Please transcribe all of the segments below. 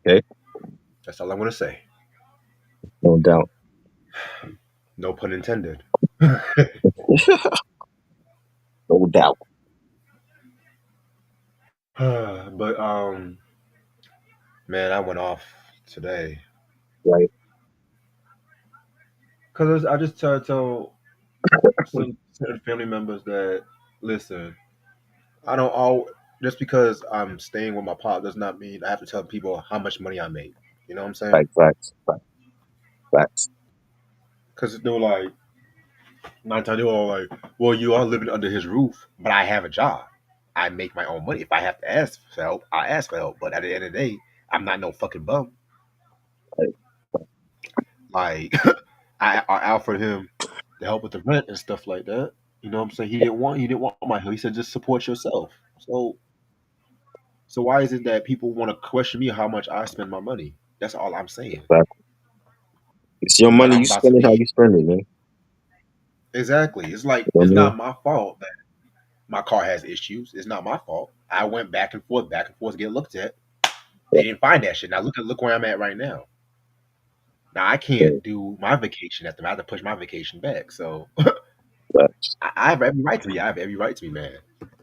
Okay, That's all I'm gonna say. no doubt. No pun intended. No doubt. But man, I went off today Right. because I just tried to tell some certain family members that listen, I don't all just because I'm staying with my pop does not mean I have to tell people how much money I make. You know what I'm saying? Right. Facts. Facts. Facts. Because they're like 9 times they're all like, well, you are living under his roof, but I have a job. I make my own money. If I have to ask for help, I ask for help. But at the end of the day, I'm not no fucking bum. Right. Like I offered him to help with the rent and stuff like that. You know what I'm saying? He didn't want my help. He said just support yourself. So why is it that people want to question me how much I spend my money? That's all I'm saying. Facts. It's your But money. I'm You about to spend it how be you spend it, man. exactly. It's like You know what it's I mean? not my fault that my car has issues. It's not my fault. I went back and forth to get looked at. They Yeah. didn't find that shit. Now look where I'm at right now. Now I Yeah. can't do my vacation at them. I have to push my vacation back. So Facts. I have every right to be. I have every right to be mad.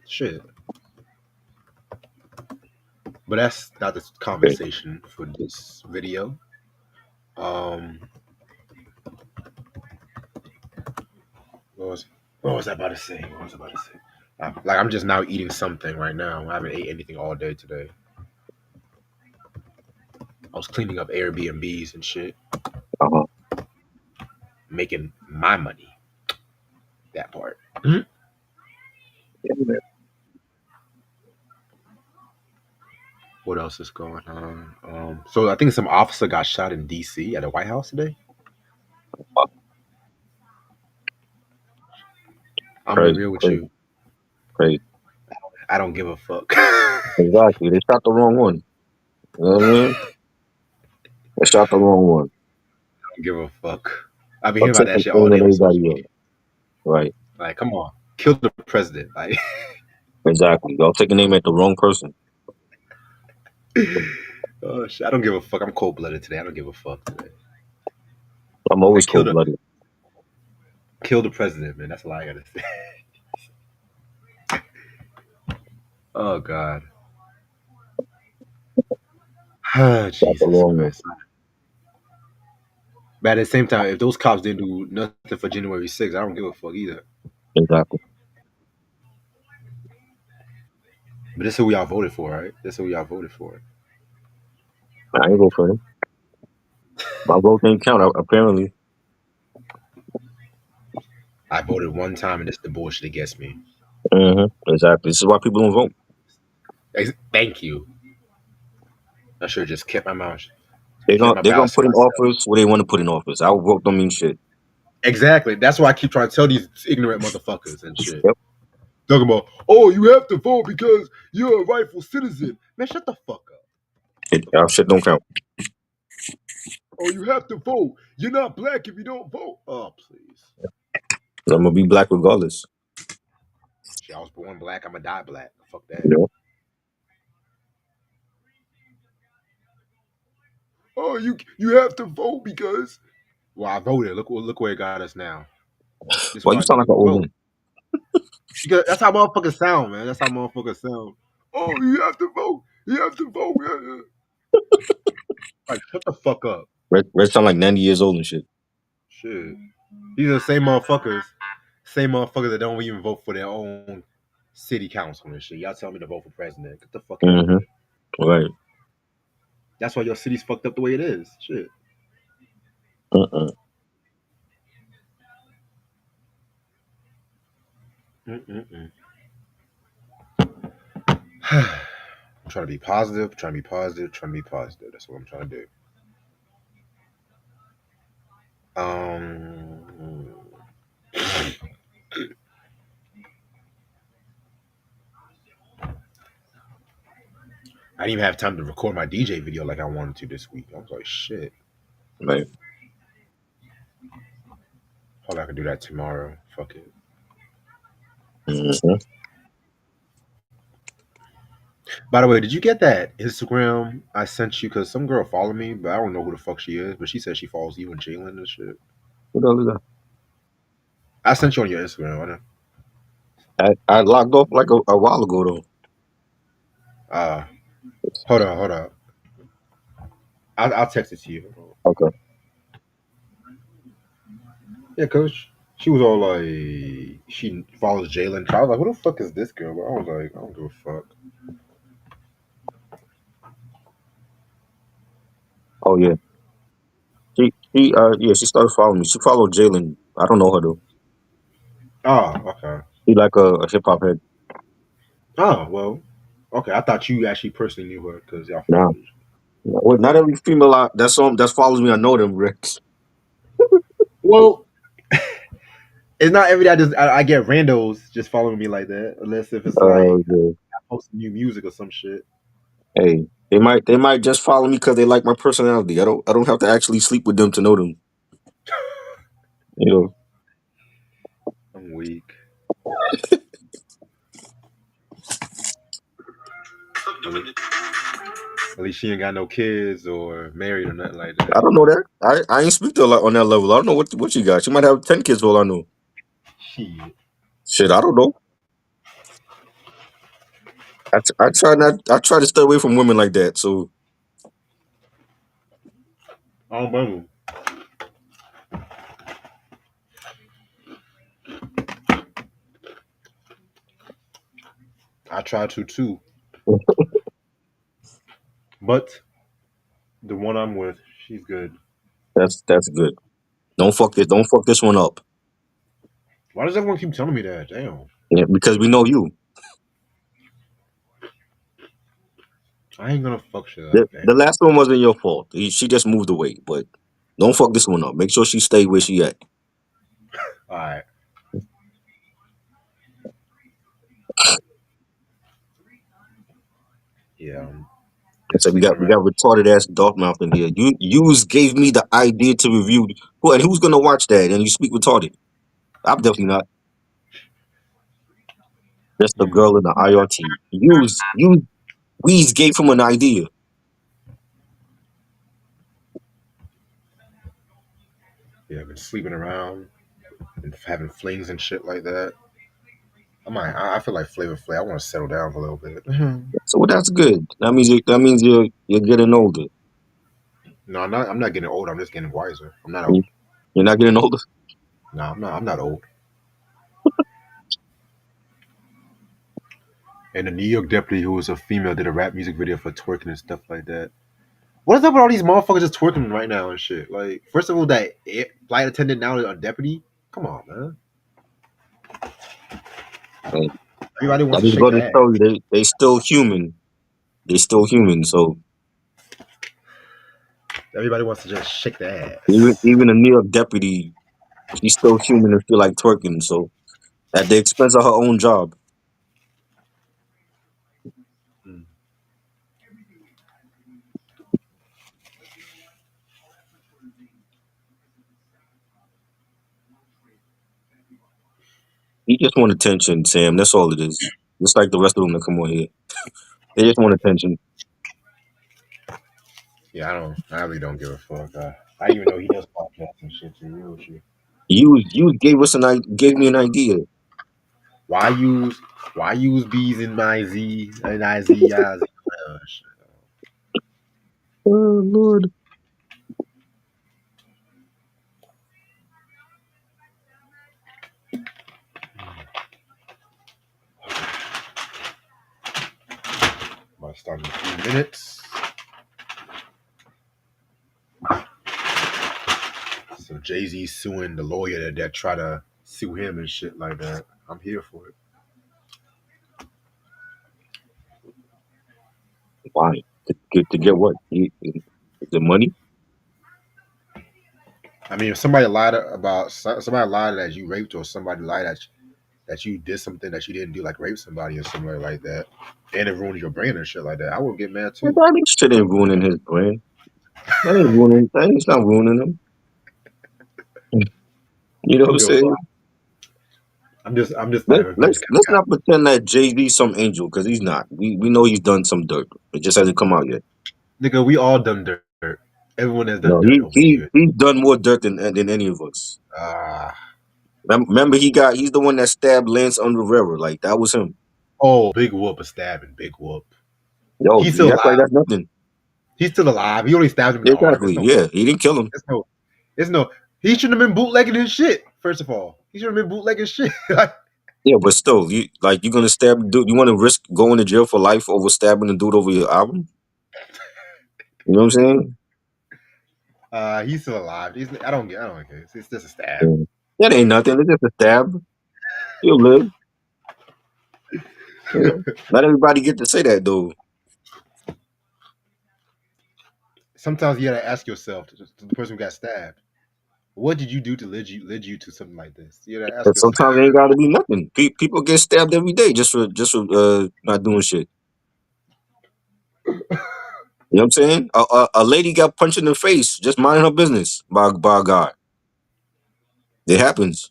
Shit. But that's not the Okay. conversation for this video. Um, what was what was I about to say? What was I about to say? Like I'm just now eating something right now. I haven't ate anything all day today. I was cleaning up Airbnbs and shit, Uh-huh. making my money. That part. Mhm. Yeah, man. What else is going on? So I think some officer got shot in D.C. at the White House today. I'm gonna be Crazy. real with Crazy. you. Crazy. I don't give a fuck. Exactly. They shot the wrong one. You know what I mean? They shot the wrong one. Don't give a fuck. I've been I'm hearing about that taking shit all aim day at on social everybody else. media. Right. Like, come on, kill the president. Like, Exactly. Y'all taking aim at the wrong person. oh shit, I don't give a fuck. I'm cold blooded today. I don't give a fuck today. I'm Like, always cold blooded. kill the president, man. That's all I gotta say. Oh god. Shot the Jesus wrong one. Christ. But at the same time, if those cops didn't do nothing for January 6th, I don't give a fuck either. Exactly. But this is who y'all voted for, right? This is who y'all voted for. I ain't go for him. My vote didn't count, apparently. I voted one time and it's the bullshit against me. Exactly. This is why people don't vote. Thank you. I should have just kept my mouth, They're kept gonna my they're gonna ballots to put in myself. office what they want to put in office. Our vote don't mean shit. Exactly. That's why I keep trying to tell these ignorant motherfuckers and shit. Yep. Talking about, oh, you have to vote because you're a rightful citizen. Man, shut the fuck up. Our shit don't count. Oh, you have to vote. You're not black if you don't vote. Oh, please. I'm gonna be black regardless. Shit, I was born black. I'm gonna die black. Fuck that. You know. Oh, you have to vote because. Well, I voted. Look where it got us now. This is Well, what you I sound like do. an old Vote man. because that's how motherfuckers sound, man. That's how motherfuckers sound. Oh, you have to vote. You have to vote. Yeah. Like, shut the fuck up. Red sound like 90 years old and shit. Shit. These are the same motherfuckers that don't even vote for their own city council and shit. Y'all tell me to vote for president. Get the fuck out of Mm-hmm. here. Right. That's why your city's fucked up the way it is. Shit. Uh-uh. Mm-mm-mm. I'm trying to be positive, trying to be positive, trying to be positive. That's what I'm trying to do. Um, I didn't even have time to record my DJ video like I wanted to this week. I was like, shit. Right. Hope I can do that tomorrow. Fuck it. Mm-hmm. By the way, did you get that Instagram I sent you? Because some girl followed me, but I don't know who the fuck she is. But she said she follows you and Jalen and shit. What the hell is that? I sent you on your Instagram. I know. I logged off like a while ago though. Uh, hold on. I'll text it to you. Okay. Yeah, coach. She was all like, she follows Jalen. I was like, who the fuck is this girl? But I was like, I don't give a fuck. Oh yeah. She started following me. She followed Jalen. I don't know her though. Oh, okay. She like a hip hop head. Oh, well, okay. I thought you actually personally knew her because y'all Nah. followed each Well, not every female that follows me, I know them, Rex. Well, it's not every day I get randos just following me like that, unless if it's like Yeah. posting new music or some shit. Hey, they might just follow me because they like my personality. I don't have to actually sleep with them to know them. You know. I'm weak. At least she ain't got no kids or married or nothing like I that. don't know that. I ain't speak to her like on that level. I don't know what she got. She might have 10 kids for all I know. Shit. Shit, I don't know. I try to stay away from women like that. So I don't blame him. I try to too. But the one I'm with, she's good. that's good. Don't fuck this one up. Why does everyone keep telling me that? Damn. Yeah, because we know you. I ain't gonna fuck shit up. The Damn. last one wasn't your fault. She just moved away, but don't fuck this one up. Make sure she stay where she at. Alright. Yeah. So Just sleeping we around. got retarded ass Dartmouth in here. You gave me the idea to review. Who's gonna watch that? And you speak retarded. I'm definitely not. Just the Hmm. girl in the IRT. Weez gave him an idea. Yeah, been sleeping around and having flings and shit like that. I feel like Flavor Flav. I want to settle down for a little bit. So well, that's good. That means you're getting older. No, I'm not. I'm not getting old. I'm just getting wiser. I'm not You- old. You're not getting older. No, I'm not. I'm not old. And the New York deputy, who was a female, did a rap music video for twerking and stuff like that. What is up with all these motherfuckers just twerking right now and shit? Like, first of all, flight attendant now is a deputy. Come on, man. And Everybody wants that to just shake go to the ass. show you they still human. They still human. So Everybody wants to just shake the ass. even a New York deputy, she's still human and feel like twerking. So at the expense of her own job. Mm. You just want attention, Sam. That's all it is. Just like the rest of them that come on here. They just want attention. Yeah, I really don't give a fuck. I even know he does podcasts and shit too. Real shit. You gave me an idea. Why use why use B's in my Z and I Z I Z? Shit. Oh Lord. Might start in a few minutes. So Jay Z suing the lawyer that try to sue him and shit like that. I'm here for it. Why? To get what? The money? I mean, if somebody lied about somebody lied that you raped, or somebody lied that you did something that you didn't do, like rape somebody or something like that, and it ruined your brain and shit like that, I would get mad too. That shit ain't ruining his brain. That ain't not ruining him. You know I what I'm don't give a fuck. saying? I'm just not even finished. Let's not pretend that Jay-Z some angel, because he's not. We know he's done some dirt. It just hasn't come out yet. Nigga, we all done dirt. Everyone has done No, dirt over the years. he's done more dirt than any of us. Ah. Remember, he's the one that stabbed Lance on Rivera. Like, that was him. Oh, Big Whoop is stabbing. Big Whoop. Yo, He's you still act like alive. that's nothing. He's still alive. He only stabbed him in the arm. Exactly. Yeah, he didn't kill him. It's no. He shouldn't have been bootlegging his shit. First of all, he should have been bootlegging shit. Yeah, but still, you're gonna stab the dude. You want to risk going to jail for life over stabbing a dude over your album? You know what I'm saying? He's still alive. I don't care. It's just a stab. Yeah. That ain't nothing. It's just a stab. He'll live. You know? Not everybody get to say that though. Sometimes you gotta ask yourself, to the person who got stabbed, what did you do to lead you to something like this? You gotta ask But yourself. sometimes it ain't gotta be nothing. People get stabbed every day just for not doing shit. You know what I'm saying? A lady got punched in the face just minding her business by a guy. It happens.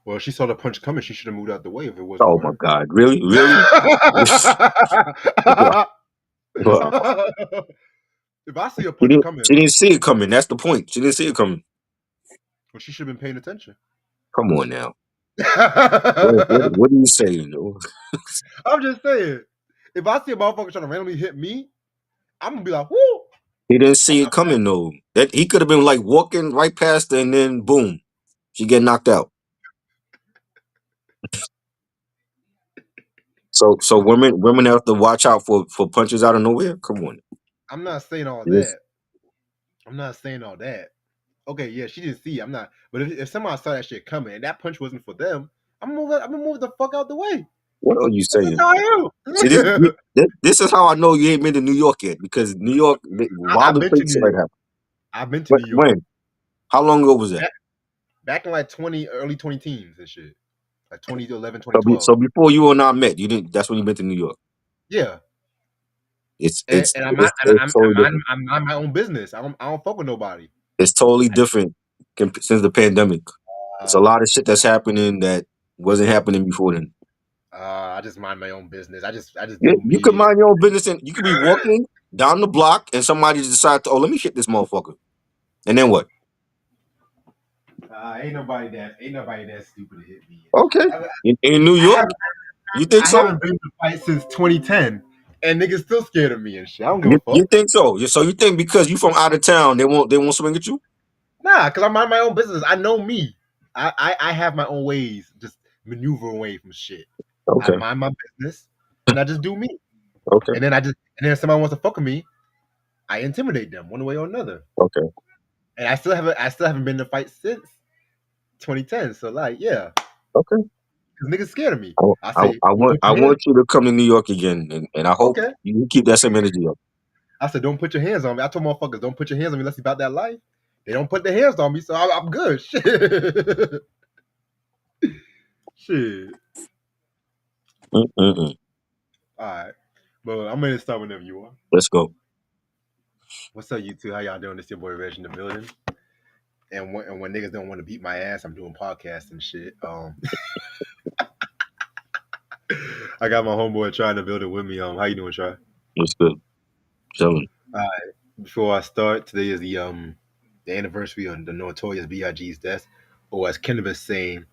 Well, she saw the punch coming. She should have moved out the way if it wasn't Oh for my her. God! Really? Really? Wow. If I see a punch coming, She didn't see it coming. That's the point. She didn't see it coming. well, she should have been paying attention. Come on now. What are you saying? Though? I'm just saying, if I see a motherfucker trying to randomly hit me, I'm gonna be like, "Whoo!" He didn't see it coming though. That he could have been like walking right past her and then boom, she get knocked out. So women have to watch out for punches out of nowhere. Come on. I'm not saying all Yes. that. I'm not saying all that. Okay, yeah, she didn't see. I'm not. But if somebody saw that shit coming and that punch wasn't for them, I'm gonna move the fuck out the way. What are you That's saying? how I See am. this is how I know you ain't been to New York yet, because New York, I've wilder been to places New like York. that. I've been to But New York. when? How long ago was that? Back in like early 20 teens and shit. Like 2011, So 2012. before you and I met, you didn't. That's when you been to New York. Yeah. It's And, it's and I'm it's, not, and it's totally different. I'm mind my own business. I don't fuck with nobody. It's totally different since the pandemic. It's a Uh, lot of shit that's happening that wasn't happening before then. I just mind my own business. I just Yeah, do you could me. mind your own business and you could be walking down the block and somebody decide to, oh, let me hit this motherfucker. And then what? Ain't nobody that stupid to hit me. Okay. I, In New I York? haven't You think I so? haven't been in a fight since 2010, and niggas still scared of me and shit. I don't give a You fuck. think so? So you think because you from out of town, they won't swing at you? Nah, cause I mind my own business. I know me. I have my own ways, just maneuver away from shit. I Okay. mind my business, and I just do me. Okay. And then if somebody wants to fuck with me, I intimidate them one way or another. Okay. And I still haven't been in a fight since 2010. So like, yeah, Okay. because niggas scared of me. I, I I, say, I don't want put I your hands. want you to come to New York again, and I hope Okay. you keep that same energy up. I said, don't put your hands on me. I told motherfuckers, don't put your hands on me unless you about that life. They don't put their hands on me, so I'm good. Shit. Shit. Mm-mm-mm. All right. But I'm gonna start whenever you are. Let's go. What's up, you two? How y'all doing? This your boy Reg in the building. And when niggas don't want to beat my ass, I'm doing podcasts and shit. I got my homeboy trying to build it with me. How you doing, Try? It's good. Chilling. Before I start, today is the anniversary of the notorious B.I.G.'s death, or as Ken was saying,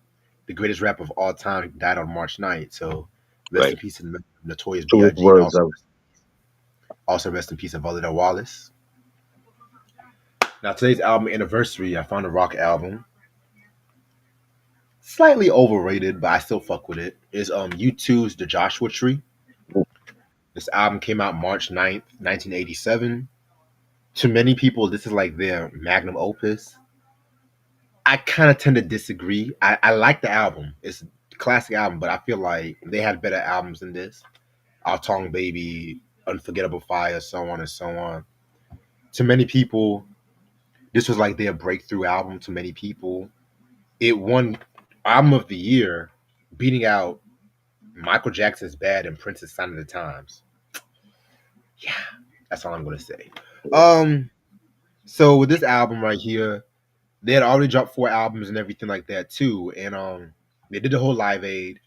the greatest rapper of all time died on March 9th. So rest Right. in peace to notorious Truest B.I.G. and words of also rest in peace to Volodar Wallace. Now today's album anniversary, I found a rock album. Slightly overrated, but I still fuck with it. Is U2's The Joshua Tree. This album came out March 9th, 1987. To many people, this is like their magnum opus. I kind of tend to disagree. I like the album. It's a classic album, but I feel like they had better albums than this. Our Tong Baby, Unforgettable Fire, so on and so on. To many people, this was like their breakthrough album. To many people, it won album of the year, beating out Michael Jackson's Bad and Prince's Sign of the Times. Yeah, that's all I'm gonna say. So with this album right here, they had already dropped 4 albums and everything like that too, and They did the whole Live Aid,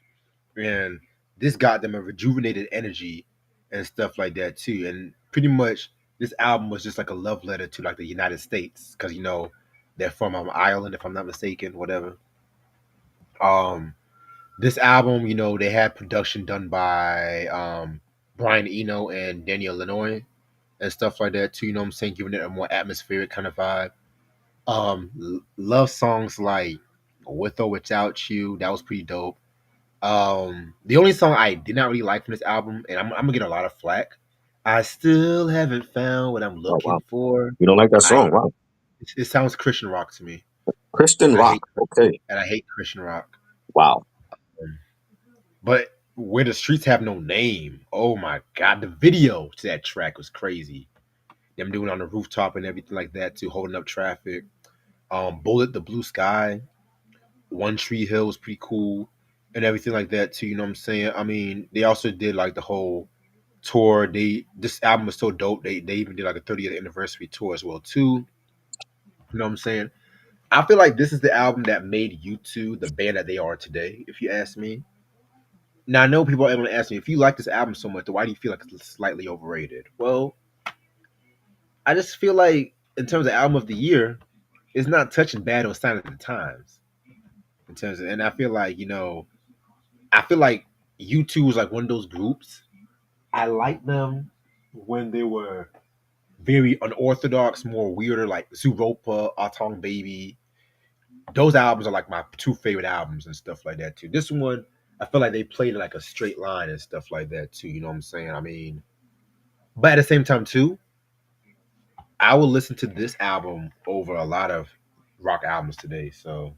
and this got them a rejuvenated energy and stuff like that too. And pretty much, this album was just like a love letter to like the United States because they're from Ireland, if I'm not mistaken, whatever. Um, this album, they had production done by Brian Eno and Daniel Lanois and stuff like that too. You know what I'm saying? Giving it a more atmospheric kind of vibe. Love songs like "With or Without You" that was pretty dope. The only song I did not really like from this album, and I'm gonna get a lot of flack. I still haven't found what I'm Oh wow, looking for, you don't like that and I song? Wow, it sounds Christian rock to me, Christian and I rock. hate Okay, Christian rock. wow. Um, But where the streets have no name, oh my god, the video to that track was crazy. Them doing it on the rooftop and everything like that too, holding up traffic. Bullet the Blue Sky, One Tree Hill was pretty cool, and everything like that too. You know what I'm saying? I mean, they also did like the whole tour. This album was so dope. They even did like a 30th anniversary tour as well too. You know what I'm saying? I feel like this is the album that made U2 the band that they are today. If you ask me. Now I know people are going to ask me if you like this album so much, then why do you feel like it's slightly overrated? Well, I just feel like in terms of album of the year, it's not touching bad or sign of the times. In terms of, and I feel like U2 was like one of those groups. I liked them when they were very unorthodox, more weirder, like Zooropa, Atong Baby. Those albums are like my two favorite albums and stuff like that too. This one, I feel like they played like a straight line and stuff like that too. You know what I'm saying? I mean, but at the same time too, I will listen to this album over a lot of rock albums today. So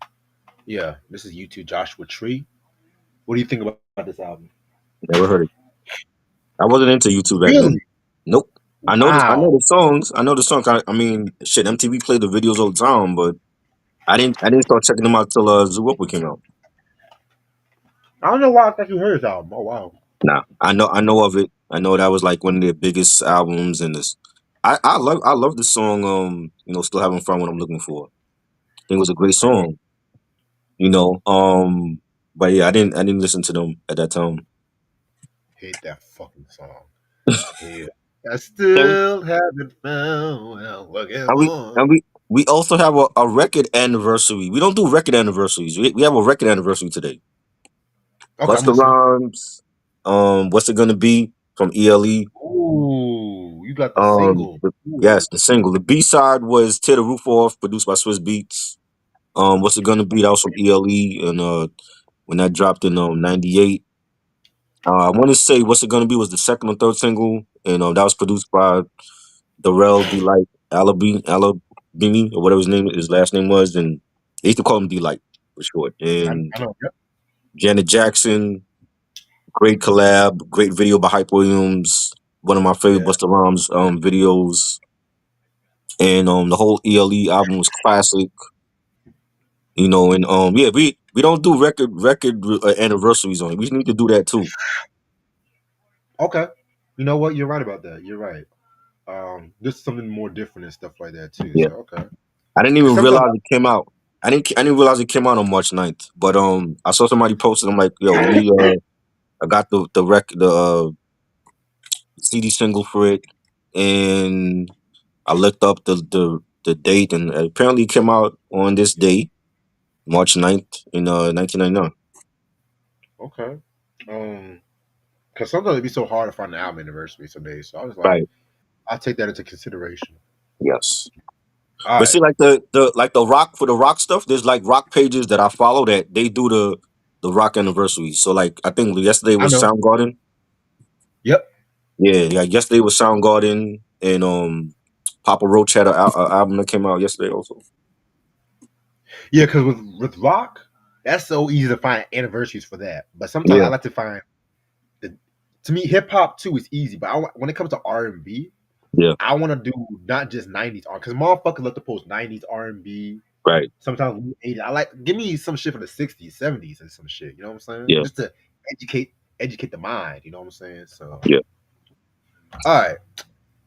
yeah, this is U2 Joshua Tree. What do you think about this album? Never heard it. I wasn't into YouTube back then. Really? Nope. I know Wow. the songs. I know the songs. I mean, shit. MTV played the videos all the time, but I didn't start checking them out till Zootopia came out. I don't know why I thought you heard this album. Oh wow. Nah, I know of it. I know that was like one of their biggest albums, and this. I love the song. Still having fun when I'm looking for. I think it was a great Okay. song. You know. But yeah, I didn't listen to them at that time. Hate that fucking song. Yeah. I And, still haven't found what I'm looking and we for. and we also have a record anniversary. We don't do record anniversaries. We have a record anniversary today. Okay, I'm Busta listening. Rhymes. What's it gonna be from ELE? Ooh, you got the single. Ooh. Yes, the single. The B side was "Tear the Roof Off," produced by Swiss Beats. What's it gonna be? That was from ELE, and when that dropped in '98. I want to say "What's It Gonna Be" was the second or third single, and that was produced by Darrell Delight Alabini or whatever his last name was, and they used to call him Delight for short. And I know. Yep. Janet Jackson, great collab, great video by Hype Williams, one of my favorite Yeah. Busta Rhymes videos, and the whole ELE album was classic. And yeah, we don't do record anniversaries on it. We need to do that too. Okay. You know what? You're right about that. You're right. This is something more different and stuff like that too. Yeah, So okay. I didn't Because even sometimes realize it came out. I didn't realize it came out on March 9th. But I saw somebody posted. I'm like, yo, let me. I got the CD single for it, and I looked up the date, and apparently it came out on this day, March 9th in 1999. okay. Um, because sometimes it'd be so hard to find an album anniversary someday. So I was like, Right. I'll take that into consideration. Yes. All But see, right. like the rock for the rock stuff, there's like rock pages that I follow that they do the rock anniversary. So like I think yesterday I was know. Soundgarden. Yep. Yeah, yeah. Yesterday was Soundgarden, and Papa Roach had a album that came out yesterday also. Yeah, because with rock, that's so easy to find anniversaries for that. But sometimes I Yeah, like to find the. To me, hip hop too is easy, but when it comes to R&B, yeah, I want to do not just '90s R because motherfuckers love to post '90s R&B. right. Sometimes '80s. I like give me some shit from the '60s, '70s, and some shit. You know what I'm saying? Yeah, Just to educate the mind. You know what I'm saying? So, yeah. all right.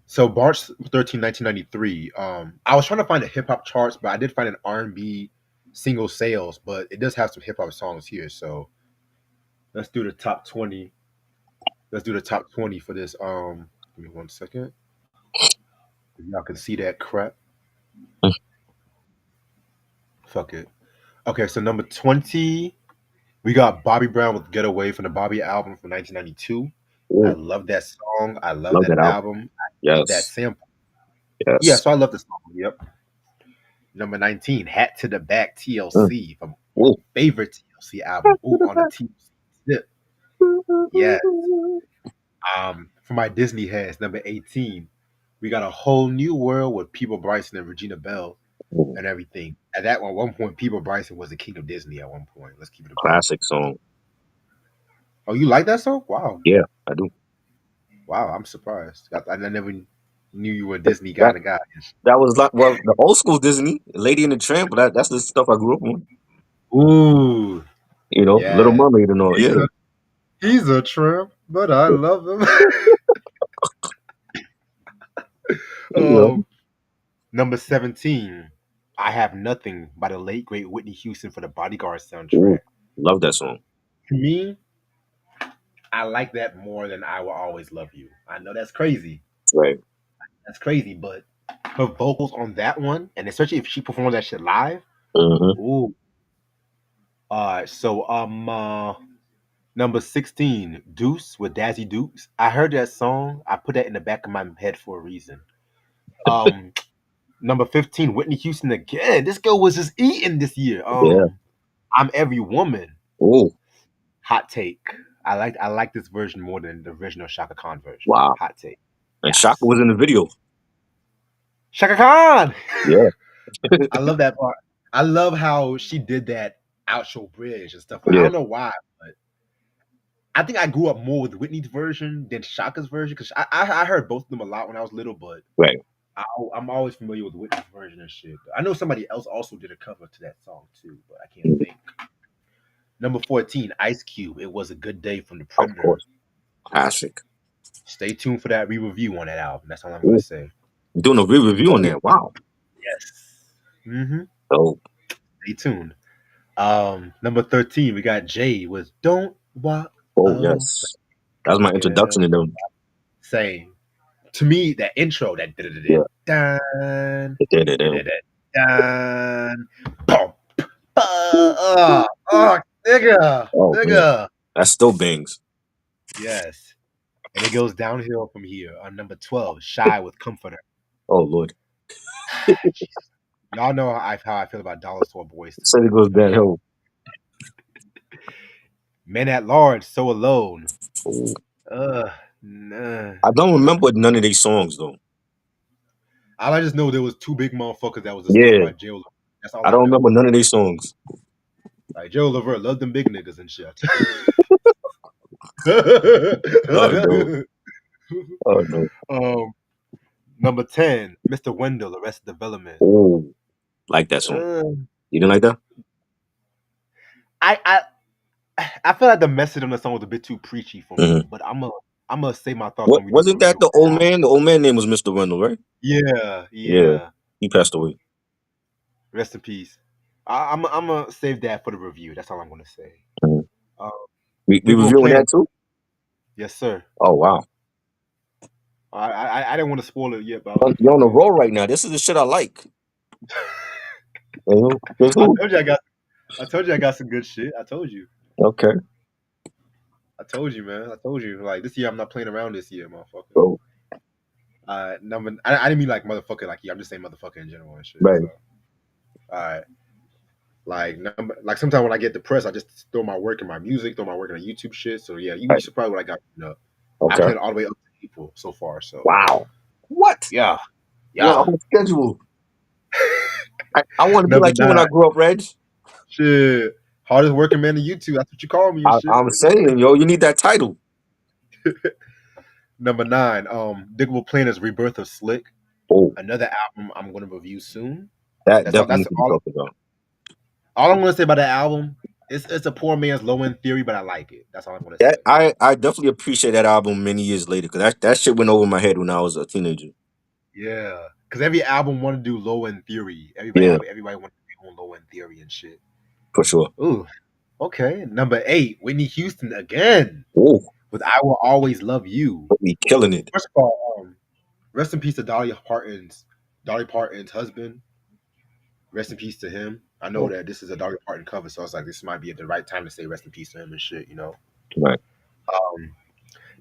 So March 13, 1993. I was trying to find the hip hop charts, but I did find an R&B single sales, but it does have some hip hop songs here. So let's do the top 20. Let's do the top 20 for this. Give me 1 second. If y'all can see that crap. Fuck it. Okay, so number 20, we got Bobby Brown with "Getaway" from the Bobby album from 1992. I Ooh, love that song. I love love that that album. album. I love that Yes, sample. Yeah, yes. so I love the song. Yep. Number 19, "Hat to the Back" Mm. TLC from Ooh. favorite TLC album. Ooh, on the TLC tip. Yeah. For my Disney heads, number 18, we got "A Whole New World" with People Bryson and Regina Bell Ooh, and everything. At that one point, People Bryson was the king of Disney at one point. Let's keep it a buck. classic song. Oh, you like that song? Wow. Yeah, I do. Wow, I'm surprised. I never knew you were a Disney That kind of guy. that was like, well, the old school Disney, Lady and the Tramp. That's the stuff I grew up on. Ooh, Little yeah. Mermaid and all. He's Yeah, a, he's a tramp, but I yeah. love him. You know. Number 17, "I Have Nothing" by the late great Whitney Houston for the Bodyguard Ooh, soundtrack. love that song. To me, I like that more than "I Will Always Love You." I know that's crazy. Right. That's crazy, but her vocals on that one, and especially if she performed that shit live, Mm-hmm. ooh. All right, so number 16, "Deuce" with Dazzy Dukes. I heard that song. I put that in the back of my head for a reason. Um, Number 15, Whitney Houston again. This girl was just eating this year. Yeah. "I'm Every Woman." Ooh, Hot take. I like this version more than the original Shaka Khan version. wow. Hot take. And Shaka Yes. was in the video. Shaka Khan. Yeah. I love that part. I love how she did that outro bridge and stuff. I Yeah. don't know why, but I think I grew up more with Whitney's version than Shaka's version because I heard both of them a lot when I was little, but Right. I, I'm always familiar with Whitney's version and shit. I know somebody else also did a cover to that song too, but I can't Mm, think. Number 14, Ice Cube. "It Was a Good Day" from The of Predator. course. Classic. Stay tuned for that re-review on that album. That's all I'm gonna Ooh, say. doing a review on that. Wow. Yes. Mm-hmm. So, Stay tuned. Number 13, we got Jay with "Don't Walk oh Away." yes. That was my Yeah, introduction to them. same. To me, that intro, that Yeah. dun, It did it. dun, boom, nigga, Oh man. nigga. That still bangs. Yes. And it goes downhill from here. On number 12, Shy with "Comforter." Oh Lord. Y'all know how I feel about Dollar Store Boys to Said it Men. goes So yeah. downhill. "Men at Large," "So Alone." Ooh. Nah. I don't remember none of these songs though. All I just know there was two big motherfuckers that was discovered Yeah. by Joe. That's all I I don't know. remember none of these songs. Like Joe Levert loved them big niggas and shit. Oh no. Oh no. um, Number 10, Mr. Wendell, "Arrested Development." Oh, like that song. Uh, You didn't like that? I I feel like the message on the song was a bit too preachy for me, Hmm. but I'm gonna say my thoughts What when we do the wasn't that review the on the old album. man? The old man name was Mr. Wendell, right? Yeah, Yeah. yeah. He passed away. Rest in peace. I'm gonna save that for the review. That's all I'm gonna say. Mhm. Um, We Digable reviewing Planet. that too? Yes, sir. Oh wow. I didn't want to spoil it yet, but I was just You're gonna on a say it. roll right now. This is the shit I like. Mhm. Guess I who? told you I got. I told you I got some good shit. I told you. Okay. I told you, man. I told you. Like this year, I'm not playing around this year, motherfucker. So Number. I didn't mean like motherfucker like you. I'm just saying motherfucker in general and shit. right. So, all right. Like sometimes when I get depressed, I just throw my work in my music, throw my work in the YouTube shit. So yeah, you Right. should probably what I got. You know, I Okay. played all the way up to April so far. So Wow. What? yeah, You got a yeah. whole schedule. I want to be Number like you when nine, I grew up, Reg. shit. Hardest working man in YouTube. That's what you call me and shit. I'm saying, yo, you need that title. Number 9, Digable Planet's "Rebirth of Slick." Oh, Another album I'm going to review soon. that That's all. definitely That's needs to be all. talked about. All I'm going to say about that album. It's a poor man's low end theory, but I like it. That's all I'm going to say. That I definitely appreciate that album many years later because that shit went over my head when I was a teenager. Yeah, because every album want to do low end theory. Yeah. Everybody want to do low Big Bro and Theory and shit. For sure. Ooh, okay. Number 8, Whitney Houston again Ooh, with "I Will Always Love You." he killing it. First of all, rest in peace to Dolly Parton's husband. Rest in peace to him. I know Oh, that this is a Dolly Parton cover, so I was like, this might be at the right time to say rest in peace to him and shit. right. Um,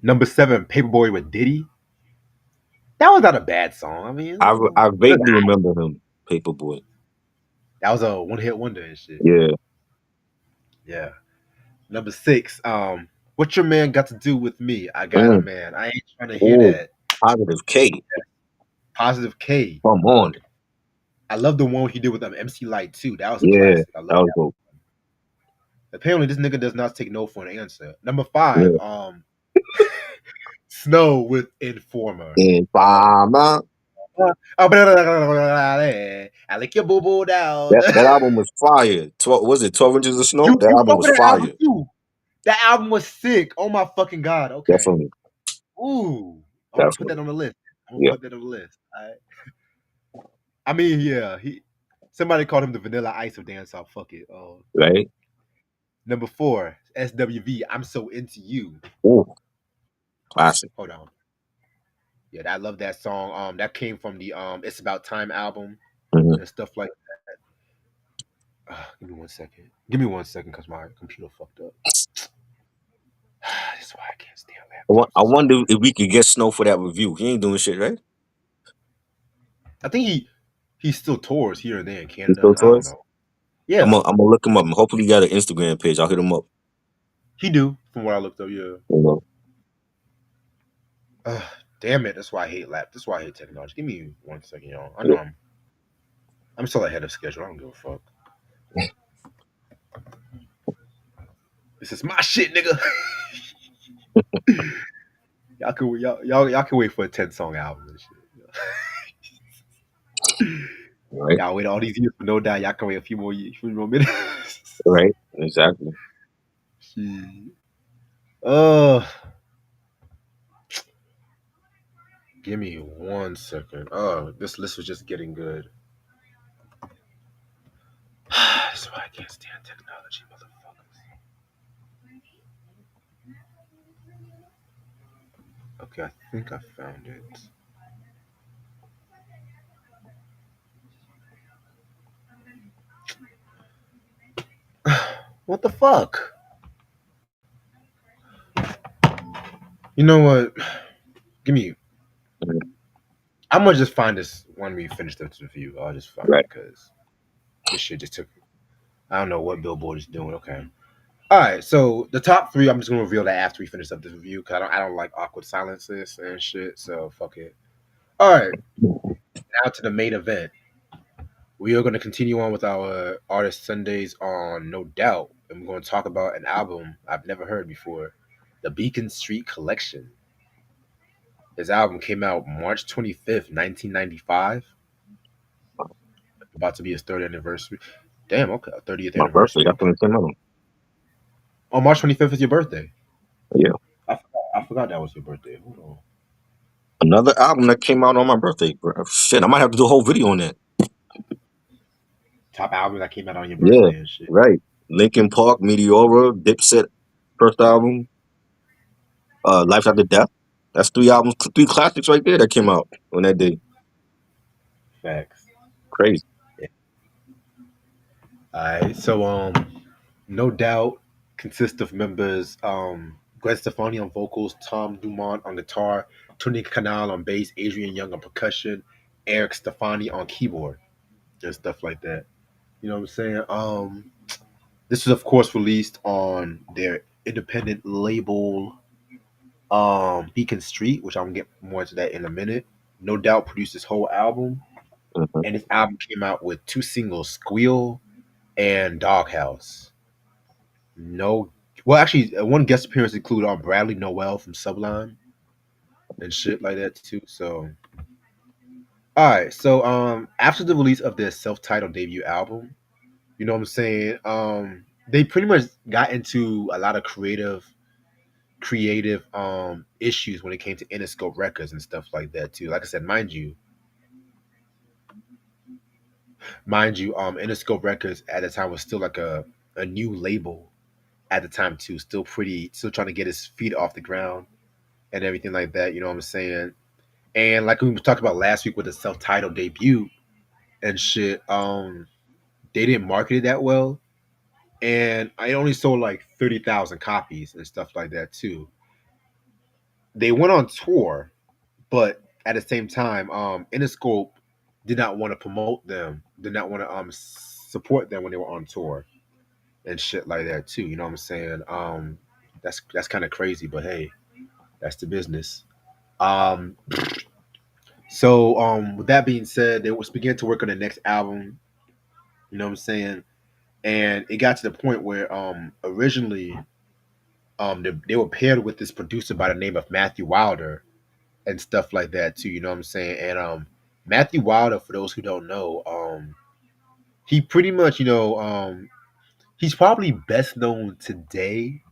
Number 7, Paperboy with Diddy. That was not a bad song. I mean, I vaguely remember him, Paperboy. that was a one-hit wonder and shit. Yeah. Yeah. Number 6, what your man got to do with me? I got a Mm. man. I ain't trying to hear Ooh, that. Positive K. Positive K. Come on. I love the one he did with MC Light too. That was a Yeah, classic. I that love was that. dope. Apparently, this nigga does not take no for an answer. Number Yeah. 5, Snow with Informer. And Um, Farmer. I lick your boo boo down. That album was fire. 12, was it 12 Inches of Snow? That You album fuck was with that album fire. too. That album was sick. Oh my fucking god. Okay. Definitely. Ooh. I'm gonna put that Definitely. on the list. Yeah. All right. I mean, yeah, somebody called him the vanilla ice of dancehall. Fuck it. Right? Number 4, SWV. I'm so into you. Ooh, classic. Hold on. Yeah, I love that song. That came from the It's About Time album Hmm. and stuff like that. Give me 1 second. Give me 1 second because my computer fucked up. That's why I can't stand laptops. I It's so wonder annoying. if we could get Snow for that review. He ain't doing shit, right? I think he still tours here and there in He Canada. still I don't tours? know. Yeah, I'm gonna look him up. Hopefully, he got an Instagram page. I'll hit him up. he do from what I looked up. Yeah. You know, Uh, Damn it. That's why I hate That's why I hate technology. Give me 1 second, y'all. I yeah, know I'm still ahead of schedule. I don't give a fuck. This is my shit, nigga. Y'all can wait for a 10 song album and shit. right, Y'all wait all these years for No Doubt. Y'all can wait a few more minutes. right, exactly. Shit. Uh, Give me 1 second. Oh, this list was just getting good. That's why I can't stand technology, motherfuckers. Okay, I think I found it. What the fuck? You know what? Give me. Mhm. I'm gonna just find this when we finish this review. I'll just find Right. it because this shit just took. I don't know what Billboard is doing. Okay. All right. So the top 3, I'm just gonna reveal that after we finish up this review because I don't like awkward silences and shit. So fuck it. All right. Now to the main event. We are going to continue on with our Artist Sundays on No Doubt, and we're going to talk about an album I've never heard before, the Beacon Street Collection. This album came out March 25th, 1995. About to be his third anniversary. Damn, okay, 30th My birthday. anniversary. That's Okay. when it came out. Oh, March 25th is your birthday. Yeah. I forgot that was your birthday. Hold on. Another album that came out on my birthday, bro. Shit, I might have to do a whole video on that. Top album that came out on your Yeah. birthday and shit. Right. Linkin Park, Meteora, Dipset, first album. Life After Death. That's 3 albums, 3 classics right there that came out on that day. Facts. Crazy. Yeah. All right. So, No Doubt consists of members Gwen Stefani on vocals, Tom Dumont on guitar, Tony Canal on bass, Adrian Young on percussion, Eric Stefani on keyboard, and stuff like that. You know what I'm saying? This was of course released on their independent label, Beacon Street, which I'm gonna get more into that in a minute. No Doubt produced this whole album, Hmm. and this album came out with 2 singles, Squeal and Doghouse. No, well, actually, one guest appearance included on Bradley Noel from Sublime and shit like that too. So, all right. So, after the release of their self-titled debut album, you know what I'm saying? They pretty much got into a lot of creative issues when it came to Interscope Records and stuff like that too. Like I said, mind you, Mind you, Interscope Records at the time was still like a new label at the time too, still pretty, still trying to get his feet off the ground and everything like that. You know what I'm saying? And like we talked about last week with the self-titled debut and shit, they didn't market it that well, and I only sold like 30,000 copies and stuff like that too. They went on tour, but at the same time, Interscope did not want to promote them, did not want to support them when they were on tour and shit like that too. You know what I'm saying? That's kind of crazy, but hey, that's the business. Um, with that being said, they was began to work on the next album. You know what I'm saying? And it got to the point where originally they were paired with this producer by the name of Matthew Wilder and stuff like that too. You know what I'm saying? And Matthew Wilder, for those who don't know, he pretty much he's probably best known today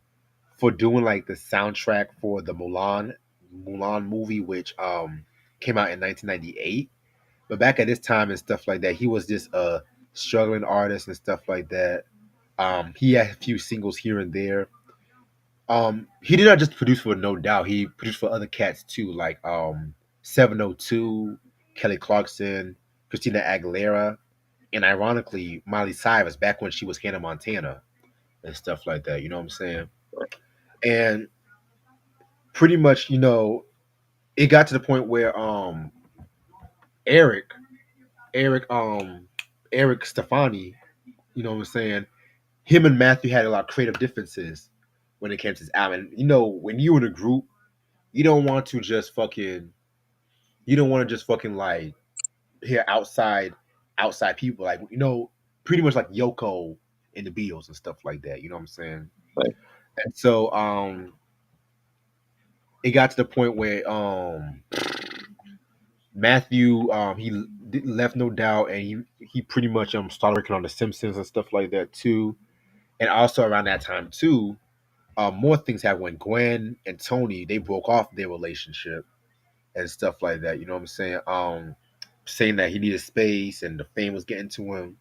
for doing like the soundtrack for the Mulan movie, which came out in 1998. But back at this time and stuff like that, he was just a struggling artist and stuff like that. He had a few singles here and there. He did not just produce for No Doubt. He produced for other cats too, like 702, Kelly Clarkson, Christina Aguilera, and ironically Miley Cyrus back when she was Hannah Montana and stuff like that. You know what I'm saying? And pretty much, it got to the point where Eric, Eric, Eric Stefani, you know what I'm saying? Him and Matthew had a lot of creative differences when it came to this album. And, when you in a group, you don't want to just fucking, you don't want to just fucking like hear outside people, like pretty much like Yoko and the Beatles and stuff like that. You know what I'm saying? Right. And so it got to the point where Matthew left No Doubt, and he pretty much started working on The Simpsons and stuff like that too. And also around that time too, more things happened when Gwen and Tony they broke off their relationship and stuff like that. You know what I'm saying? Saying that he needed space and the fame was getting to him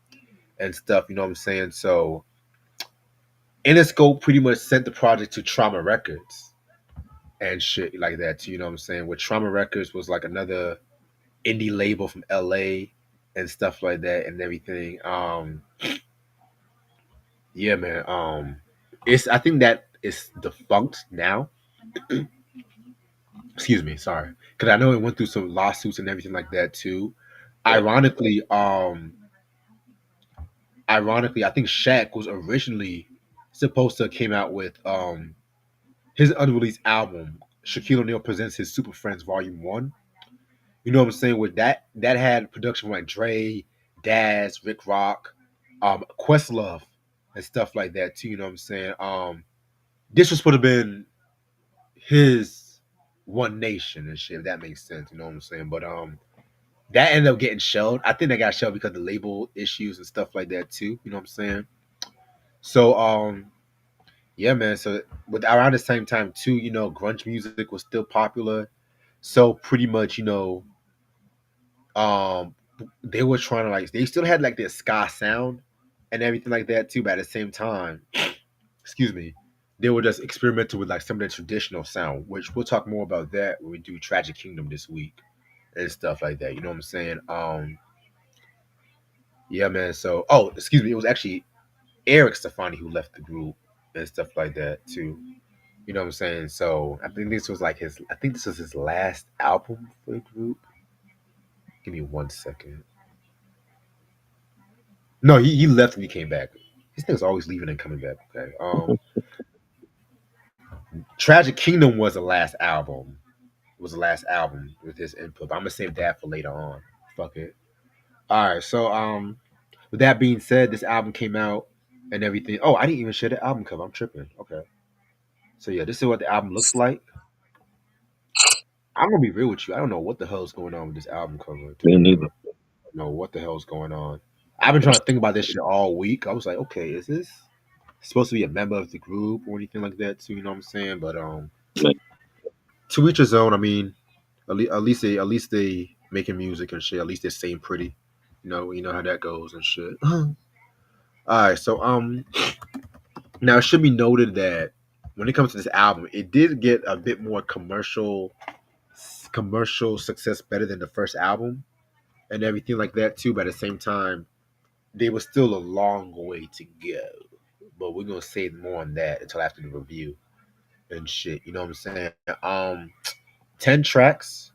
and stuff. You know what I'm saying? So Interscope pretty much sent the project to Trauma Records and shit like that too. You know what I'm saying? Where Trauma Records was like another indie label from LA and stuff like that and everything. Yeah, man. It's I think that it's defunct now. Excuse me, sorry, because I know it went through some lawsuits and everything like that too. Right. Ironically, I think Shaq was originally supposed to have came out with his unreleased album. Shaquille O'Neal presents his Super Friends Volume One. You know what I'm saying? With that had production from like Dre, Daz, Rick Rock, Questlove, and stuff like that too. You know what I'm saying? This was supposed to have been his One Nation and shit. If that makes sense, you know what I'm saying? But that ended up getting shelved. I think that got shelved because of the label issues and stuff like that too. You know what I'm saying? So yeah, man. So with around the same time too, grunge music was still popular. So pretty much, um, they were trying to like they still had like their ska sound and everything like that too. But at the same time, excuse me, they were just experimental with like some of the traditional sound, which we'll talk more about that when we do Tragic Kingdom this week and stuff like that. You know what I'm saying? Yeah, man. So, oh, excuse me, it was actually Eric Stefani who left the group and stuff like that too. You know what I'm saying? So I think this was like I think this was his last album for the group. Give me 1 second. No, he left and he came back. These things always leaving and coming back. Okay. Tragic Kingdom was the last album. It was the last album with his input. But I'm gonna save that for later on. Fuck it. All right. So with that being said, this album came out and everything. Oh, I didn't even share the album cover. I'm tripping. Okay. So yeah, this is what the album looks like. I'm gonna be real with you. I don't know what the hell is going on with this album cover. To Me be neither. real, I don't know what the hell is going on. I've been trying to think about this shit all week. I was like, okay, is this supposed to be a member of the group or anything like that? Too, you know what I'm saying? But Like, to each his own. I mean, at least they making music and shit. At least they're saying pretty. You know how that goes and shit. All right, so now it should be noted that when it comes to this album, it did get a bit more commercial success better than the first album and everything like that too. But at the same time, they were still a long way to go. But we're gonna say more on that until after the review and shit. You know what I'm saying? 10 tracks.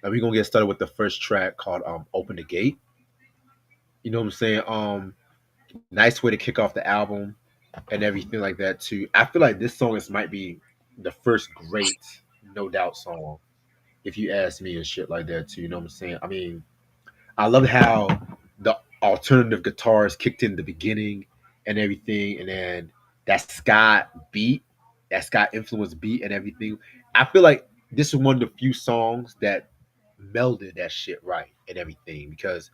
And we're gonna get started with the first track called "Open the Gate." You know what I'm saying? Nice way to kick off the album and everything like that too. I feel like this song might be the first great No Doubt song, if you ask me and shit like that too. You know what I'm saying? I mean, I love how the alternative guitars kicked in the beginning and everything, and then that ska beat, that ska influence beat and everything. I feel like this is one of the few songs that melded that shit right and everything. Because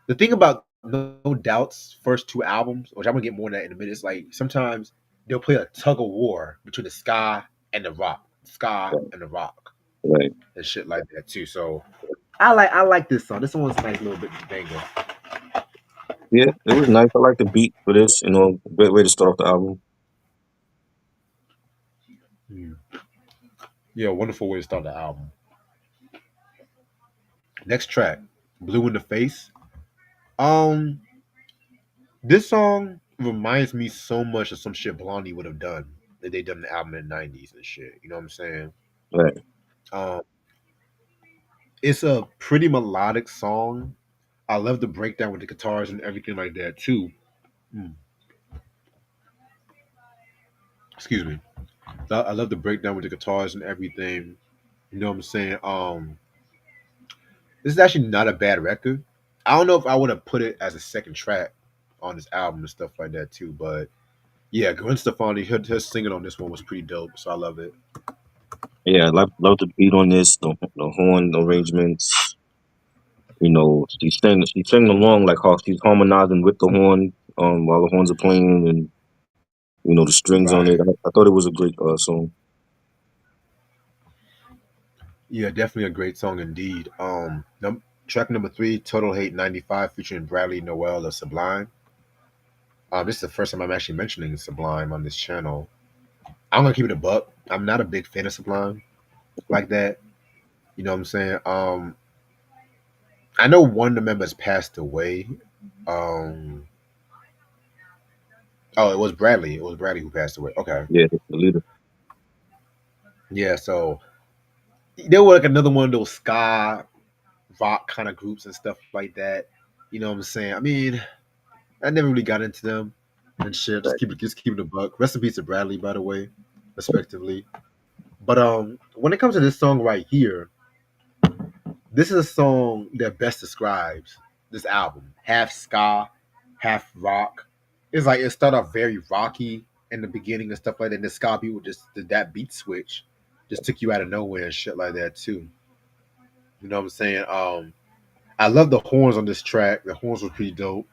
the thing about No Doubt's first two albums, which I'm gonna get more into that in a minute, is like sometimes they'll play a tug of war between the ska and the rock, ska Right. and the rock Right. and shit like that too. So I like this song. This one's a nice little bit banger. Yeah, it was nice. I like the beat for this. Great way to start off the album. Hmm. Yeah, wonderful way to start the album. Next track, Blue in the Face. Um, this song reminds me so much of some shit Blondie would have done that they done the album in the '90s and shit. You know what I'm saying? Right. Um, it's a pretty melodic song. I love the breakdown with the guitars and everything like that too. Mm, excuse me. I love the breakdown with the guitars and everything. You know what I'm saying? This is actually not a bad record. I don't know if I would have put it as a second track on this album and stuff like that too, but yeah, Gwen Stefani, her singing on this one was pretty dope, so I love it. Yeah, I love the beat on this. The horn arrangements. She's singing along like how she's harmonizing with the horn. While the horns are playing, and the strings on it. Right. I thought it was a great song. Yeah, definitely a great song indeed. Track number three, Total Hate '95, featuring Bradley Noel of Sublime. This is the first time I'm actually mentioning Sublime on this channel. I'm gonna keep it a buck. I'm not a big fan of Sublime like that. You know what I'm saying? I know one of the members passed away. Um, oh, it was Bradley. It was Bradley who passed away. Okay. Yeah, the leader. Yeah, so they were like another one of those ska rock kind of groups and stuff like that. You know what I'm saying? I mean, I never really got into them and shit. Right. Just keep it a buck. Rest in peace to Bradley, by the way, respectively. But when it comes to this song right here, this is a song that best describes this album. Half ska, half rock. It's like it started off very rocky in the beginning and stuff like that. And the ska beat would just that beat switch just took you out of nowhere and shit like that too. You know what I'm saying? I love the horns on this track. The horns were pretty dope.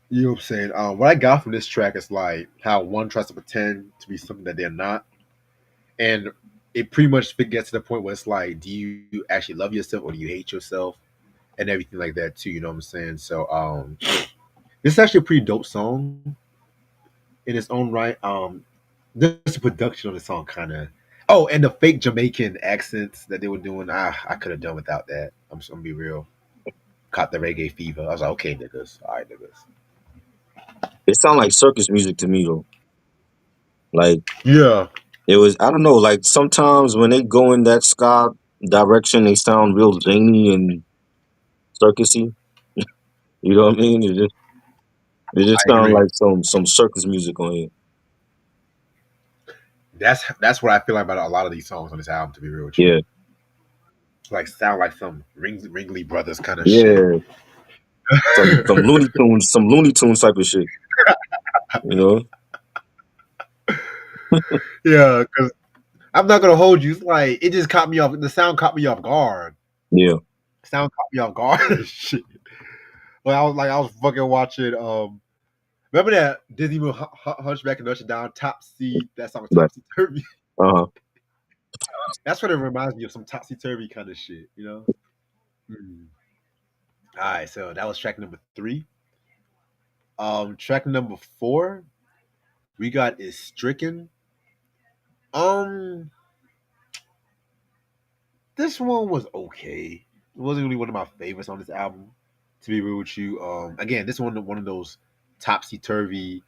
You know what I'm saying? What I got from this track is like how one tries to pretend to be something that they're not, and it pretty much gets to the point where it's like, do you actually love yourself or do you hate yourself, and everything like that too. You know what I'm saying? So, this is actually a pretty dope song in its own right. Just the production on the song kind of. Oh, and the fake Jamaican accents that they were doing, I could have done without that. I'm just gonna be real. Caught the reggae fever. I was like, okay, niggas, all right, niggas. It sounded like circus music to me though. Like Yeah, it was. I don't know. Like sometimes when they go in that ska direction, they sound real zany and circusy. You know what I mean? It just I sounds agree. like some circus music on here. That's what I feel like about a lot of these songs on this album. To be real with you, Yeah, like sound like some Ringly Brothers kind of shit. yeah. Some Looney Tunes type of shit. You know? Yeah, because I'm not gonna hold you. It's like it just caught me off. The sound caught me off guard. Yeah, Sound caught me off guard. Shit. I was fucking watching. Remember that Disney movie Hunchback of Notre Dame, Topsy. That song right. Topsy Turvy. Uh huh. That's what it reminds me of. Some topsy turvy kind of shit. You know. Mm. All right, so that was track number three. Track number four we got is Stricken. Um, this one was okay. It wasn't really one of my favorites on this album, to be real with you. Again, this one of those topsy turvy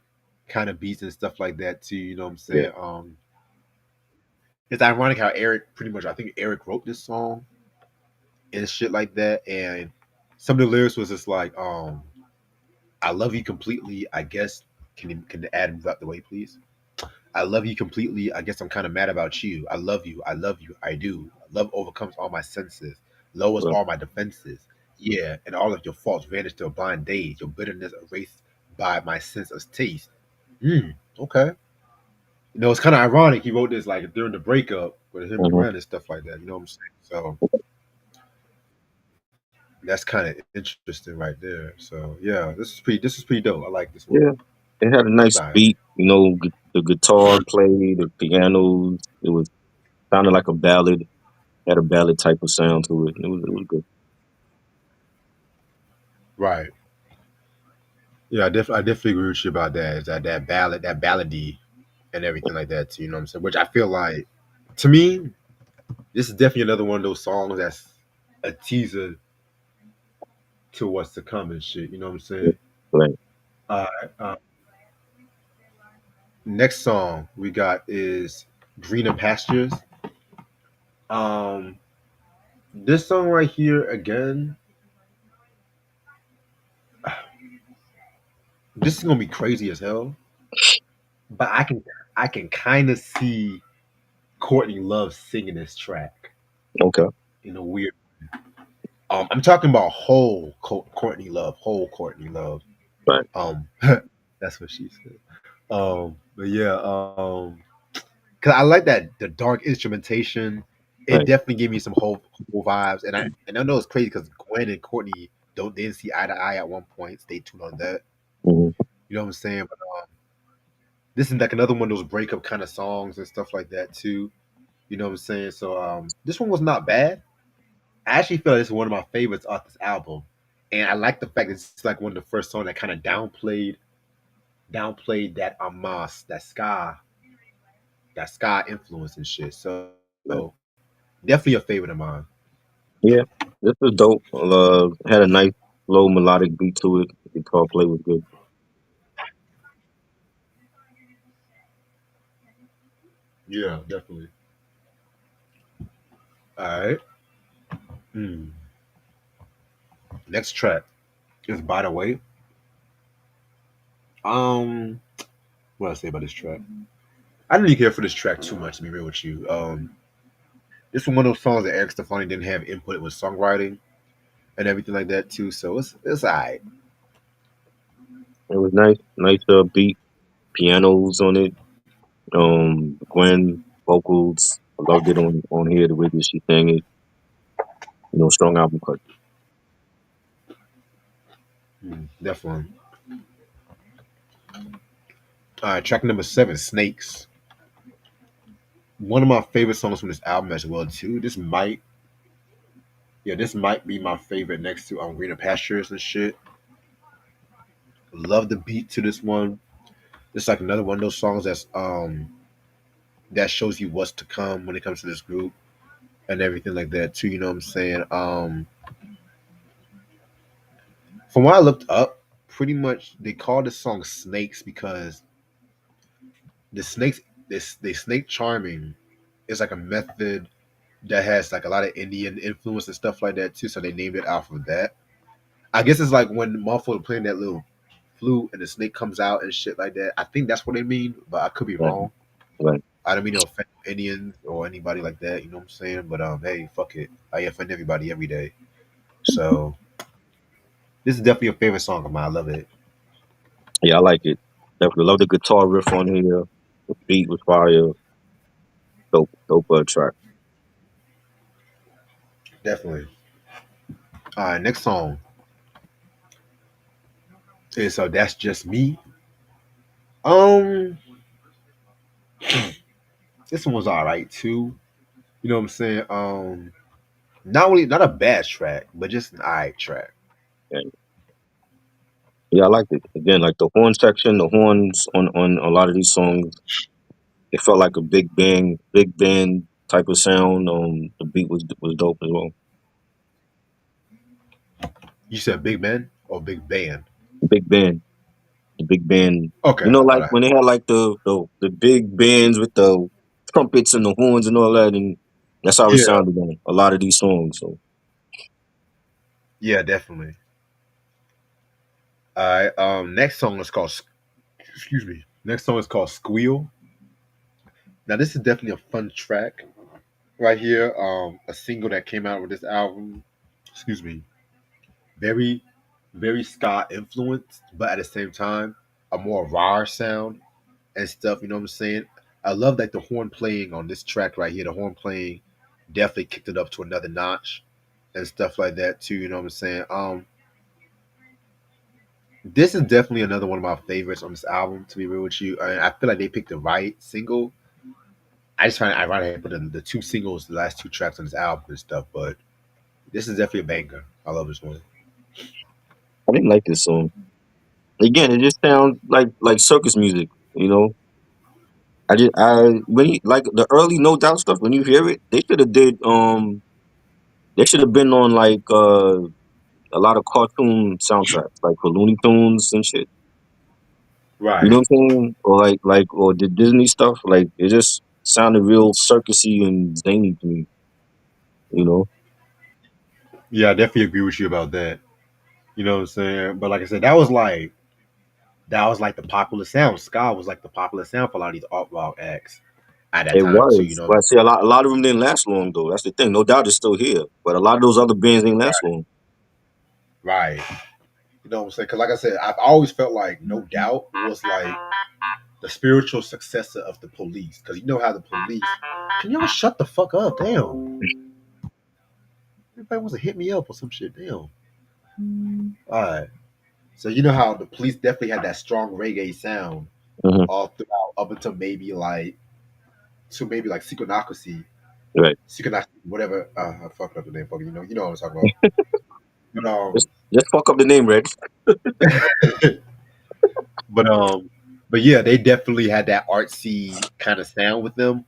kind of beats and stuff like that too. You know what I'm Yeah. saying? It's ironic how Eric pretty much I think Eric wrote this song and shit like that, and some of the lyrics was just like, "I love you completely." I guess can the ad move out the way, please? I love you completely. I guess I'm kind of mad about you. I love you. I love you. I do. Love overcomes all my senses, lowers Well, all my defenses. Yeah, and all of your faults vanish to a blind daze. Your bitterness erased by my sense of taste. Okay. It's kind of ironic. He wrote this like during the breakup with him and mhm. Ren and stuff like that. You know what I'm saying? So that's kind of interesting right there. So yeah, this is pretty dope. I like this one. Yeah, it had a It's nice all right. beat. The guitar played, the pianos. It was sounded like a ballad. Had a ballad type of sound to it. It was good. Right. Yeah, I definitely agree with you about that. Is that ballad, that ballady and everything like that too, you know what I'm saying? Which I feel like to me, this is definitely another one of those songs that's a teaser to what's to come and shit, you know what I'm Yeah, saying? right. Uh, Next song we got is Greener Pastures. Um this song right here again, this is gonna be crazy as hell, but I can kind of see Courtney Love singing this track Okay. in a weird. I'm talking about Courtney Love, whole Courtney Love. Right. That's what she said. But yeah, because I like that the dark instrumentation. It Right. definitely gave me some whole vibes, and I know it's crazy because Gwen and Courtney don't didn't see eye to eye at one point. Stay tuned on that. Hmm. You know what I'm saying? But this is like another one of those breakup kind of songs and stuff like that too. You know what I'm saying? So this one was not bad. I actually feel like this is one of my favorites off this album, and I like the fact that it's like one of the first songs that kind of downplayed that Amos, that ska influence and shit. So Right. definitely a favorite of mine. Yeah, this was dope. Had a nice low melodic beat to it. The guitar play was good. Yeah, definitely. All right. Hmm. Next track is By the Way. Um, what I say about this track? I didn't really care for this track too much to be real with you. This was one of those songs that Eric Stefani didn't have input with songwriting and everything like that too. So it's alright. It was nice, nice beat, pianos on it. Gwen vocals. I loved it on here. The way that she sang it. Strong album cut. Definitely. All right, track number seven, Snakes. One of my favorite songs from this album as well too. This might be my favorite next to Greener Pastures and shit. Love the beat to this one. It's like another one of those songs that shows you what's to come when it comes to this group and everything like that too. You know what I'm saying? From what I looked up, pretty much they call this song "Snakes" because the snakes, the snake charming, is like a method that has like a lot of Indian influence and stuff like that too. So they named it off of that. I guess it's like when Muffle playing that little flute and the snake comes out and shit like that. I think that's what they mean, but I could be Right. wrong. Right. I don't mean to offend Indians or anybody like that. You know what I'm saying? But hey, fuck it. I offend everybody every day. So this is definitely a favorite song of mine. I love it. Yeah, I like it. Definitely love the guitar riff on here. The beat was fire. Dope, dope track. Definitely. All right, next song is so that's just me. Um, this one was all right too. You know what I'm saying? Not a bad track, but just an alright track. And yeah, I liked it. Again, like the horn section, the horns on a lot of these songs, it felt like a big band type of sound. The beat was dope as well. You said Big Ben or Big Band? Big band, the big band. Okay, You know, I like thought I. when they had like the big bands with the trumpets and the horns and all that, and that's how it Yeah, sounded on a lot of these songs. So yeah, definitely. All right. Next song is called. Excuse me. Next song is called Squeal. Now this is definitely a fun track right here. A single that came out with this album. Excuse me. Very, very ska influenced, but at the same time, a more raw sound and stuff. You know what I'm saying? I love that the horn playing on this track right here. The horn playing definitely kicked it up to another notch and stuff like that too. You know what I'm saying? This is definitely another one of my favorites on this album. To be real with you, I feel like they picked the right single. I just find it ironic they put the two singles, the last two tracks on this album and stuff. But this is definitely a banger. I love this one. I didn't like this song. Again, it just sounds like circus music. You know, I when you like the early No Doubt stuff. When you hear it, they should have been on like a lot of cartoon soundtracks, like for Looney Tunes and shit. You know Right. what I'm saying? Or or the Disney stuff. Like it just sounded real circusy and zany to me. You know, Yeah, I definitely agree with you about that. You know what I'm saying? But like I said, that was like the popular sound. Ska was like the popular sound for a lot of these art rock acts at that it time too. You was. know, But I see a lot of them didn't last long though. That's the thing. No Doubt is still here, but a lot of those other bands didn't last long. right? You know what I'm saying? Because like I said, I've always felt like No Doubt was like the spiritual successor of the Police. Because you know how the Police. Can y'all shut the fuck up? Damn. Everybody wants to hit me up or some shit. Damn. All right. So you know how the Police definitely had that strong reggae sound Hmm. all throughout up until maybe like Right. Secret, whatever. I fucked up the name. Fuck, you know what I'm talking about. But Just fuck up the name, Red. but um, but yeah, they definitely had that artsy kind of sound with them.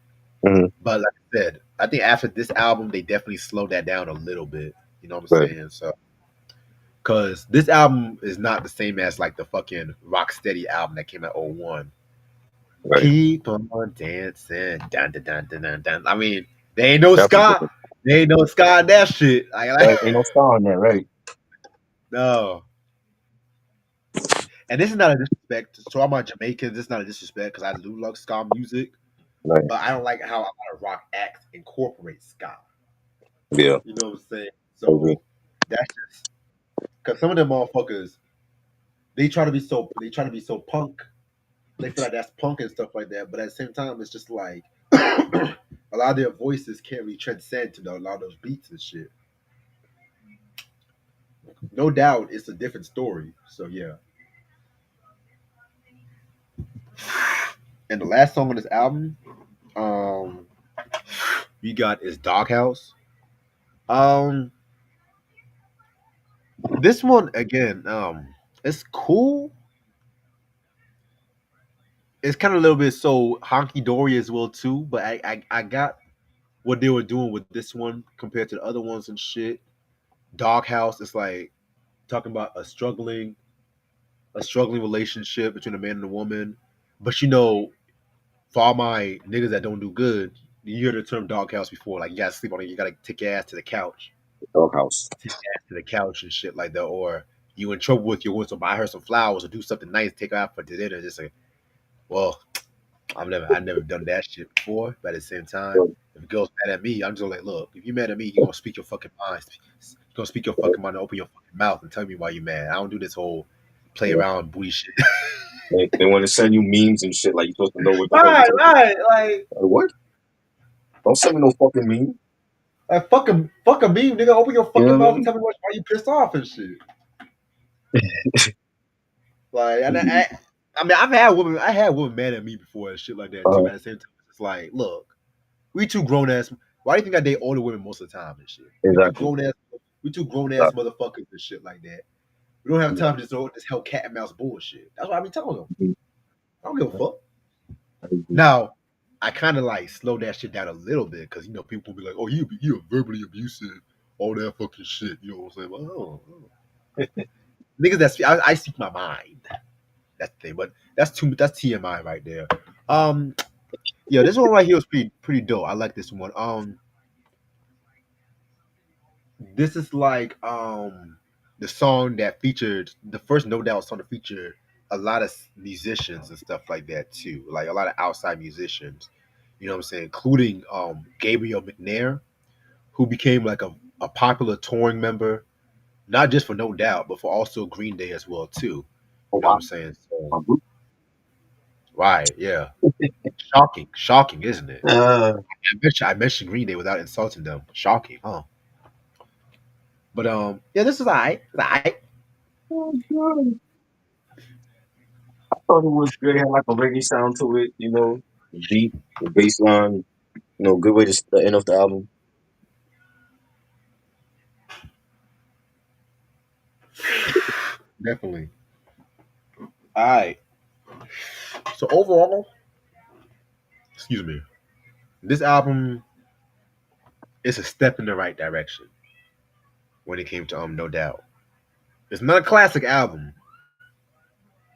Hmm. But like I said, I think after this album, they definitely slowed that down a little bit. You know what I'm Right. saying? So, because this album is not the same as like the fucking Rocksteady album that came out '01. Right. Keep on dancing, dun dun dun dun dun. Dun. I mean, they ain't no Definitely Scott. different. They ain't no Scott in that shit. Right. Ain't no star on that. Right. No. And this is not a disrespect. So I'm a Jamaican. This is not a disrespect because I do love ska music, Right. but I don't like how a lot of rock acts incorporate ska. Yeah. You know what I'm saying? I agree. So that's just because some of them motherfuckers they try to be so punk. They feel like that's punk and stuff like that. But at the same time, it's just like a lot of their voices can't really transcend to a lot of those beats and shit. No doubt, it's a different story. So yeah. And the last song on this album, um, we got is Doghouse. Um, this one again, it's cool. It's kind of a little bit so honky dory as well too, but I got what they were doing with this one compared to the other ones and shit. Doghouse is like talking about a struggling relationship between a man and a woman. But for all my niggas that don't do good, you hear the term doghouse before. Like you gotta sleep on it, you gotta take your ass to the couch. Doghouse. Take your ass to the couch and shit like that. Or you in trouble with your woman, so buy her some flowers or do something nice, take her out for dinner. Just like, well, I've never done that shit before. But at the same time, Right. if a girl's mad at me, I'm just like, look, if you mad at me, you're gonna speak your fucking mind. You're gonna speak your fucking mind and open your fucking mouth and tell me why you mad. I don't do this whole play Yeah. around booty shit. They want to send you memes and shit like you're supposed to know what the hell you're Right, talking right. Like, about. Like, what? Don't send me no fucking meme. fuck a meme, nigga. Open your You know fucking what I mouth and mean? tell me why you pissed off and shit. Like, and I mean, I had women mad at me before and shit like that too. Uh, But at the same time, it's like, look, we two grown ass. Why do you think I date older women most of the time and shit? We two exactly. grown ass. We two grown ass motherfuckers and shit like that. We don't have Yeah, time for this hell cat and mouse bullshit. That's what I be telling them. I agree. I don't give a fuck. I agree. Now, I kind of like slow that shit down a little bit because people be like, "Oh, you verbally abusive, all that fucking shit." You know what I'm saying? Well, niggas, I speak my mind. That's the thing, but that's TMI right there. Um, yeah, this one right here was pretty dope. I like this one. This is like the song that featured the first No Doubt song that featured a lot of musicians and stuff like that too. Like a lot of outside musicians. You know what I'm saying, including Gabriel McNair, who became like a popular touring member, not just for No Doubt, but for also Green Day as well too. Oh You know what wow, I'm saying? So my group. right, yeah. Shocking, isn't it? Uh, I mentioned Green Day without insulting them. Shocking, huh? But yeah, this is alright. It's alright. oh, good. I thought it was good. It had like a reggae sound to it, beat, the bass line, good way to end off the album. Definitely. Alright. So overall, excuse me, this album is a step in the right direction when it came to No Doubt. It's not a classic album.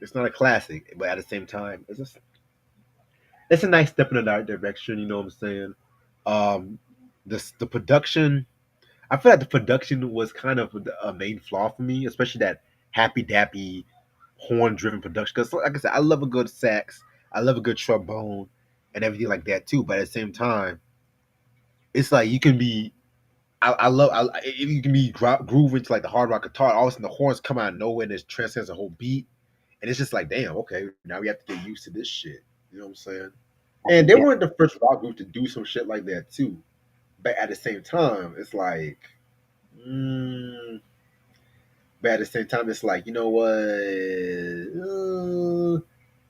It's not a classic, but at the same time, it's a nice step in the right direction. You know what I'm saying? Um, the production. I feel like the production was kind of a main flaw for me, especially that happy dappy horn driven production. Because like I said, I love a good sax, I love a good trombone, and everything like that too. But at the same time, it's like you can be. You can be grooving to like the hard rock guitar. All of a sudden, the horns come out of nowhere and it transcends the whole beat, and it's just like, damn, okay, now we have to get used to this shit. You know what I'm saying? And they Yeah, weren't the first rock group to do some shit like that too. But at the same time, it's like, mm, but at the same time, it's like, you know what?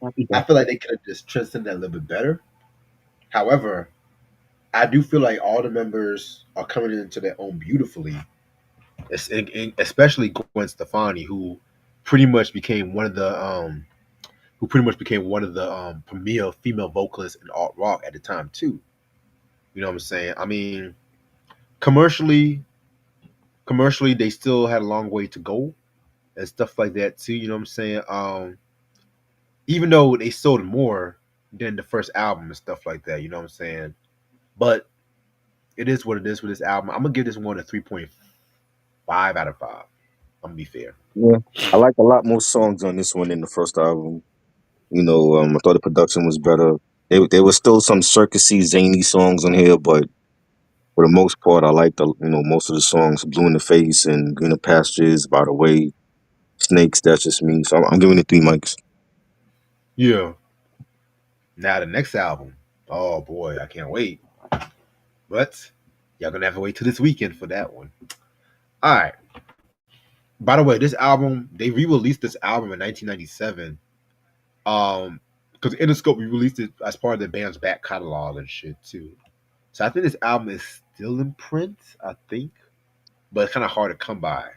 happy I that. feel like they could have just transcended that a little bit better. However, I do feel like all the members are coming into their own beautifully, especially Gwen Stefani, who pretty much became one of the premier female vocalists in alt rock at the time too. You know what I'm saying? I mean, commercially, commercially, they still had a long way to go and stuff like that too. You know what I'm saying? Even though they sold more than the first album and stuff like that. You know what I'm saying? But it is what it is with this album. I'm gonna give this one a 3.5 out of 5. I'm gonna be fair. Yeah, I like a lot more songs on this one than the first album. I thought the production was better. There was still some circusy, zany songs on here, but for the most part, I liked most of the songs. Blue in the Face and Greener Pastures, By the Way, Snakes. That's just me. So I'm giving it 3 mics. Yeah. Now the next album. Oh boy, I can't wait. But y'all gonna have to wait till this weekend for that one. All right. By the way, this album they re-released this album in 1997. Because Interscope re-released it as part of the band's back catalog and shit too. So I think this album is still in print. I think, but it's kind of hard to come by.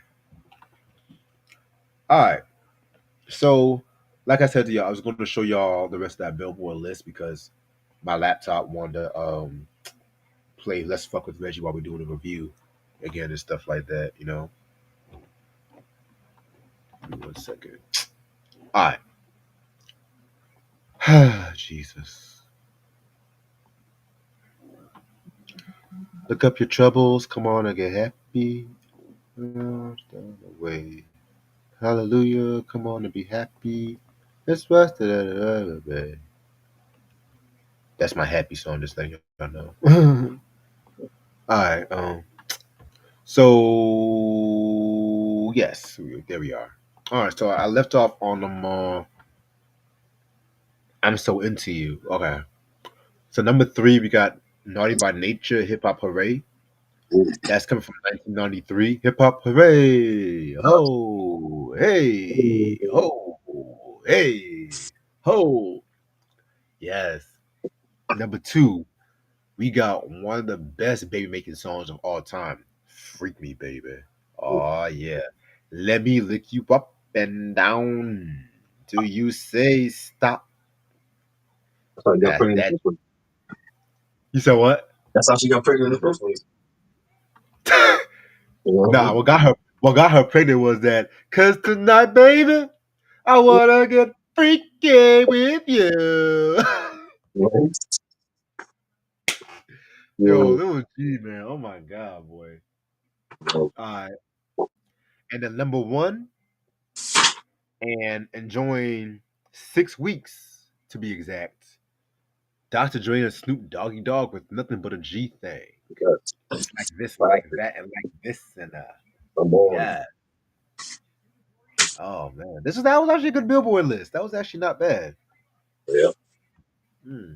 All right. So, like I said to y'all, I was going to show y'all the rest of that Billboard list because my laptop wanted to play "Let's Fuck with Reggie" while we're doing a review again and stuff like that. Give me 1 second. All right. Jesus. Look up your troubles. Come on and get happy. Down the way. Hallelujah. Come on and be happy. It's rest of the way. That's my happy song. Just letting y'all know. All right. So yes, there we are. All right. So I left off on the I'm so into you. Okay. So number 3, we got Naughty by Nature, Hip Hop Hooray. That's coming from 1993. Hip Hop Hooray! Ho! Hey! Ho! Hey! Ho! Yes. Number 2, we got one of the best baby making songs of all time. Freak Me Baby. Oh yeah. Let me lick you up. and down till you say stop. That's how you got That's pregnant in that. the first place. You said what? That's how she got pregnant in the first place. You Nah, know? what got her pregnant was that, cause tonight, baby, I wanna get freaky with you. Right? Yo, Yeah. Lil G, man. Oh my god, boy. Yo, All right. And then number one, and enjoying 6 weeks to be exact. Dr. Dre and Snoop Doggy Dogg with nothing but a G thing. God. It's like this, like Classic. that, and like this, and Come on. yeah. Oh man, that was actually a good Billboard list. That was actually not bad. Yeah. Hmm.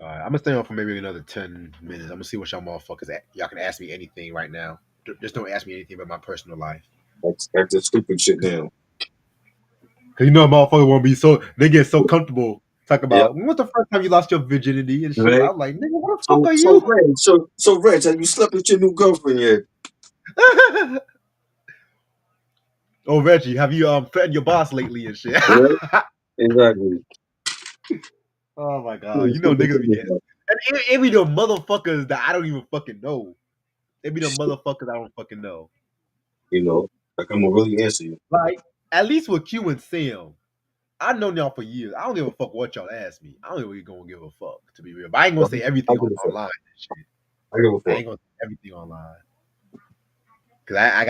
All right, I'm gonna stay on for maybe another 10 minutes. I'm gonna see what y'all motherfuckers. Y'all can ask me anything right now. Just don't ask me anything about my personal life. That's the stupid shit now. Cause motherfuckers won't be so. They get so comfortable talking Yeah. about when's the first time you lost your virginity and shit. Right? I'm like, nigga, what the fuck So are so you? Reg, have you slept with your new girlfriend yet? Oh, Reggie, have you threatened your boss lately and shit? Right? Exactly. Oh my god, Stupid niggas be thing, getting. And it be the motherfuckers that I don't even fucking know. It be the shit, motherfuckers I don't fucking know. you know. Like I'm gonna really answer you. Like at least with Q and Sam, I've known y'all for years. I don't give a fuck what y'all ask me. I don't even gonna give a fuck to be real. But I ain't gonna say I everything give a fuck. online and shit. I give a I fuck. ain't gonna say everything online because I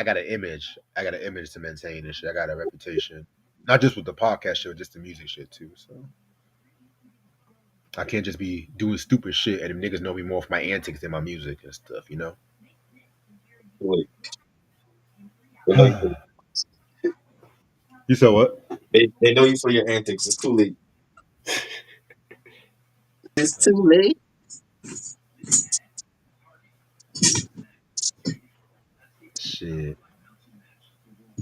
got an image. I got an image to maintain and shit. I got a reputation, not just with the podcast shit, just the music shit too. So I can't just be doing stupid shit and them niggas know me more for my antics than my music and stuff. Wait, they know you for You said what? they know you for your antics. It's too late. It's too late. Shit,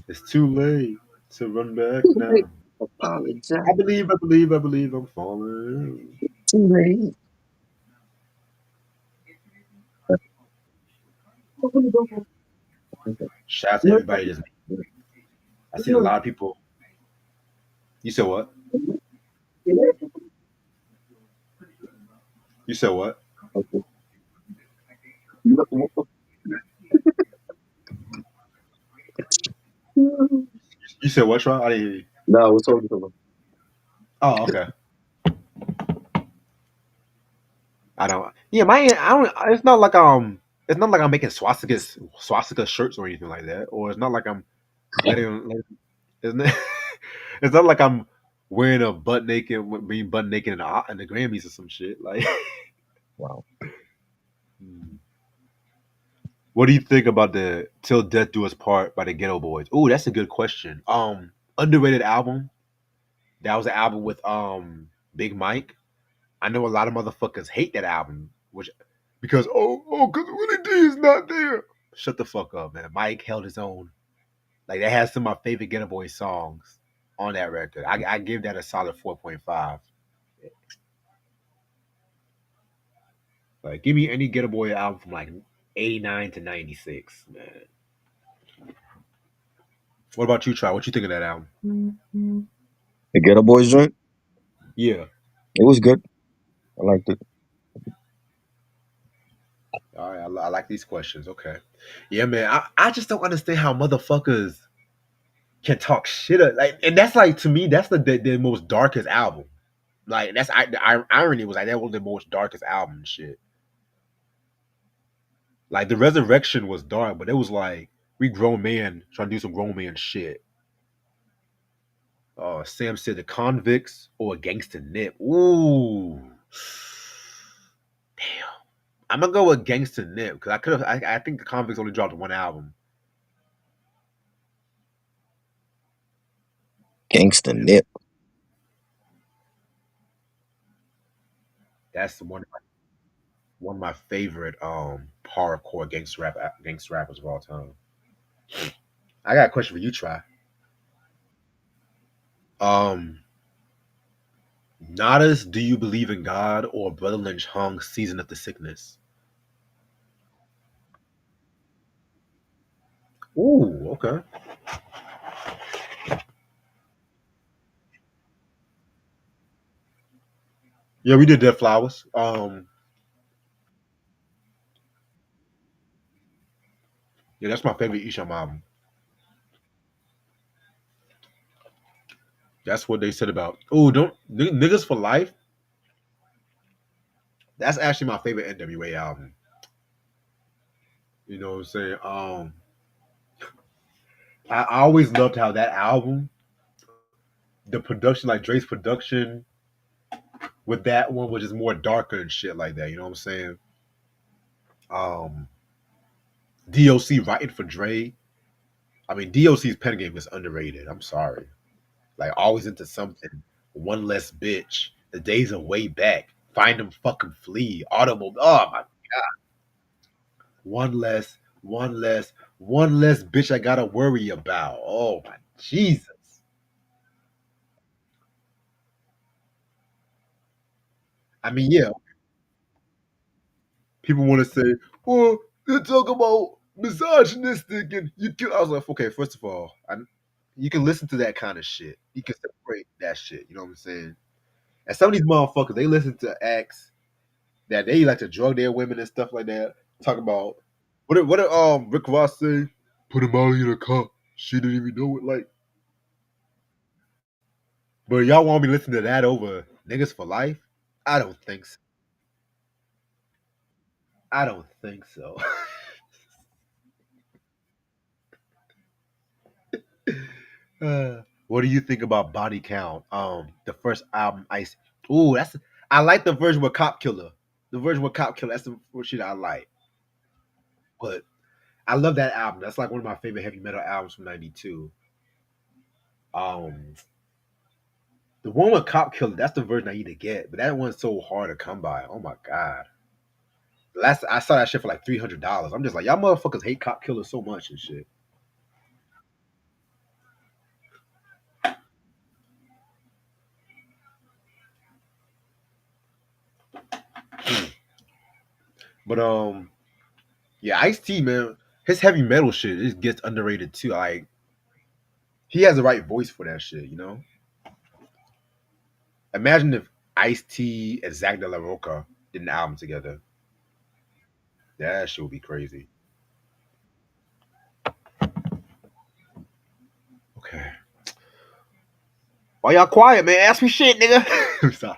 it's too late to run back Too late. now. Apologize. I believe I'm falling. Too late. Shout out to everybody that's. I seen a lot of people. You said what? You said what? You said what, Sean? I didn't hear you. No, we're talking about. Oh, okay. I don't. Yeah, I don't. It's not like I'm making swastika shirts or anything like that, or it's not like I'm letting. It's not, it's not like I'm wearing a butt naked, being butt naked in the Grammys or some shit. Like, Wow. hmm. What do you think about the "Till Death Do Us Part" by the Ghetto Boys? Oh, that's a good question. Underrated album. That was an album with Big Mike. I know a lot of motherfuckers hate that album, which because because Willie D is not there. Shut the fuck up, man. Mike held his own. Like that has some of my favorite Ghetto Boys songs on that record. I give that a solid 4.5. Like give me any Ghetto Boy album from like 89 to 96, man. What about you, Try? What you think of that album? The Ghetto Boys joint. Yeah. It was good. I liked it. All right, I like these questions. Okay. Yeah, man. I just don't understand how motherfuckers can talk shit. Like, and that's like to me, that's the most darkest album. Like the irony was like that was the most darkest album and shit. Like the resurrection was dark, but it was like we grown men trying to do some grown man shit. Sam said the convicts or a gangster nip. Ooh, damn. I'm gonna go with gangster nip because I could have. I think the convicts only dropped one album. Gangsta Yeah, Nip. that's one of my favorite hardcore gangster rappers of all time. I got a question for you, Try. Um, Nadas, Do You Believe in God or Brother Lynch Hung Season of the Sickness? Ooh, okay. Yeah, we did Dead Flowers. Yeah, that's my favorite Isham album. That's what they said about. Oh, don't niggas for life. That's actually my favorite NWA album. You know what I'm saying? I always loved how that album, the production, like Dre's production with that one was just more darker and shit like that. You know what I'm saying? Um, DOC writing for Dre. I mean, DOC's pen game is underrated. I'm sorry. Like always into something. One less bitch. The days are way back. Find them fucking flee. Automobile. Oh my. One less. One less. One less bitch I gotta worry about. Oh my Jesus. I mean, yeah. People want to say, well, they talk about misogynistic and you can. I was like, okay, first of all, you can listen to that kind of shit. You can separate that shit. You know what I'm saying? And some of these motherfuckers, they listen to acts that they like to drug their women and stuff like that. Talk about what did Rick Ross say? Put Molly in a cup. She didn't even know it. Like, but y'all want me to listen to that over niggas for life? I don't think so. I don't think so. What do you think about Body Count? The first album, Ice. Ooh, I like the version with Cop Killer. The version with Cop Killer. That's the shit I like. But I love that album. That's like one of my favorite heavy metal albums from '92. Um, the one with Cop Killer. That's the version I need to get. But that one's so hard to come by. Oh my god. Last I saw that shit for like $300. I'm just like, y'all motherfuckers hate Cop Killer so much and shit. But yeah, Ice T man, his heavy metal shit it gets underrated too. Like he has the right voice for that shit, you know. Imagine if Ice T and Zach De La Roca did an album together. That shit would be crazy. Okay. Why y'all quiet, man? Ask me shit, nigga. Sorry.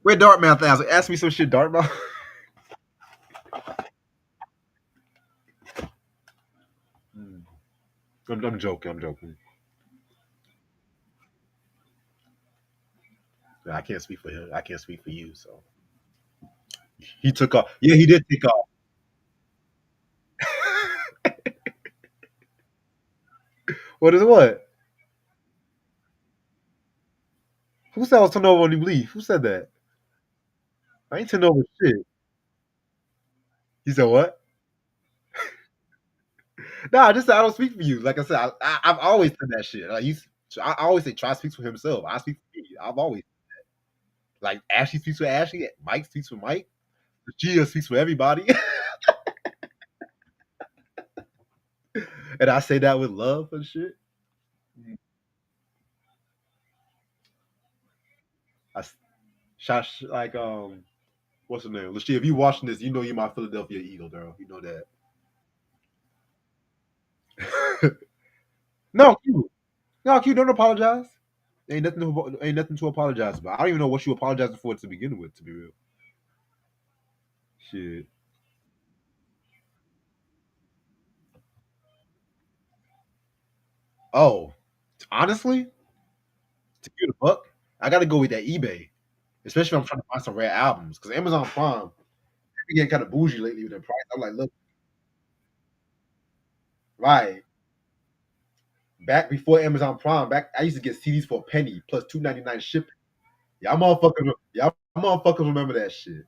Where Dartmouth at? Ask me some shit, Dartmouth. I'm joking. I'm joking. I can't speak for him. I can't speak for you. So he took off. Yeah, he did take off. What is what? Who said I was turning over when you leave? Who said that? I ain't turning over shit. He said what? No, I just said I don't speak for you. Like I said, I've always said that shit. Like I always say Try speaks for himself. I speak for me. I've always like Ashley speaks for Ashley. Mike speaks for Mike. Gia speaks for everybody. And I say that with love and shit. I shot like what's her name? Lashia, if you watching this, you know you're my Philadelphia Eagle, girl. You know that. No, Q. No, Q, don't apologize. Ain't nothing to apologize about. I don't even know what you apologizing for to begin with, to be real. Shit. Oh, honestly, to give it a buck, I gotta go with that eBay. Especially if I'm trying to find some rare albums. Because Amazon Prime, they getting kind of bougie lately with their price. I'm like, look, right. Back before Amazon Prime, back I used to get CDs for a penny plus 2.99 shipping. Y'all motherfuckers remember that shit.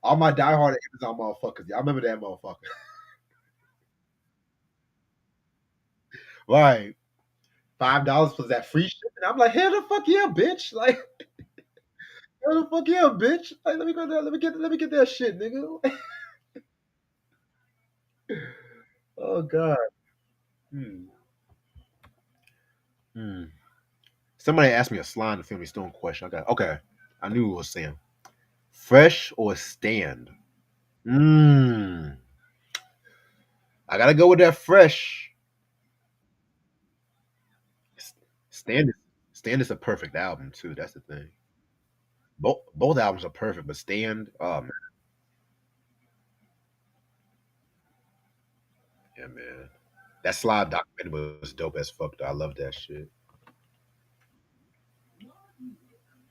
All my diehard Amazon motherfuckers, y'all remember that motherfucker. Right. $5 for that free shipping. I'm like, hell the fuck yeah, bitch. Like, hell the fuck yeah, bitch. Like, let me get that shit, nigga. Oh God. Hmm. Hmm. Somebody asked me a Sly and the Family Stone question. I got okay. I knew it was Sam. Fresh or stand? Mmm. I gotta go with that fresh. Stand is Stand is a perfect album too. That's the thing. Both albums are perfect, but Stand, oh man, yeah, man. That Slide documentary was dope as fuck. Though. I love that shit.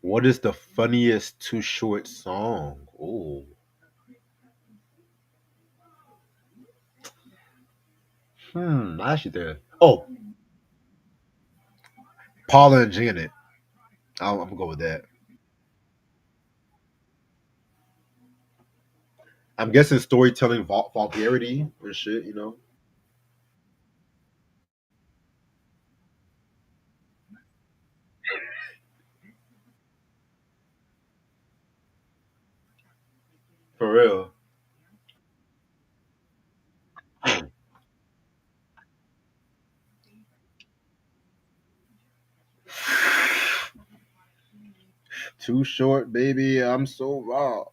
What is the funniest Too Short song? Oh, I actually there. Oh, Paula and Janet. I'm gonna go with that. I'm guessing storytelling vulgarity and shit. You know, for real. Too short, baby. I'm so raw.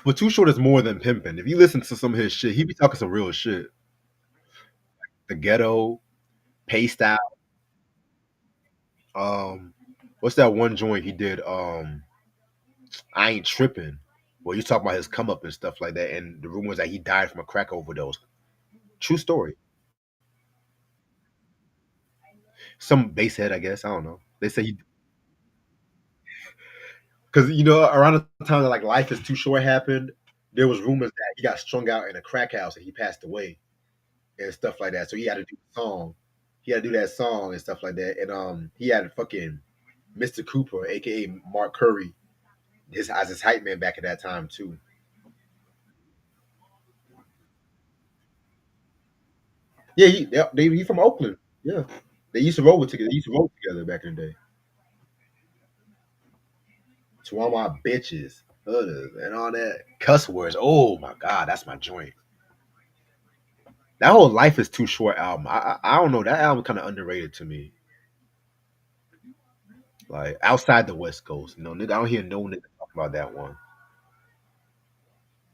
But Too Short is more than pimping. If you listen to some of his shit, he be talking some real shit. The ghetto, paced out. Um, what's that one joint he did? I ain't tripping. Well, you talk about his come up and stuff like that, and the rumors that he died from a crack overdose. True story. Some basehead, I guess. I don't know. They say he because around the time that like Life is Too Short happened, there was rumors that he got strung out in a crack house and he passed away and stuff like that. So he had to do the song. He had to do that song and stuff like that. And he had fucking Mr. Cooper, aka Mark Curry, his as his hype man back at that time too. Yeah, he from Oakland. Yeah, they used to roll with together. They used to roll together back in the day. To all my bitches, others, and all that cuss words. Oh my god, that's my joint. That whole Life is Too Short album. I don't know. That album kind of underrated to me. Like outside the West Coast, nigga, I don't hear no nigga talk about that one.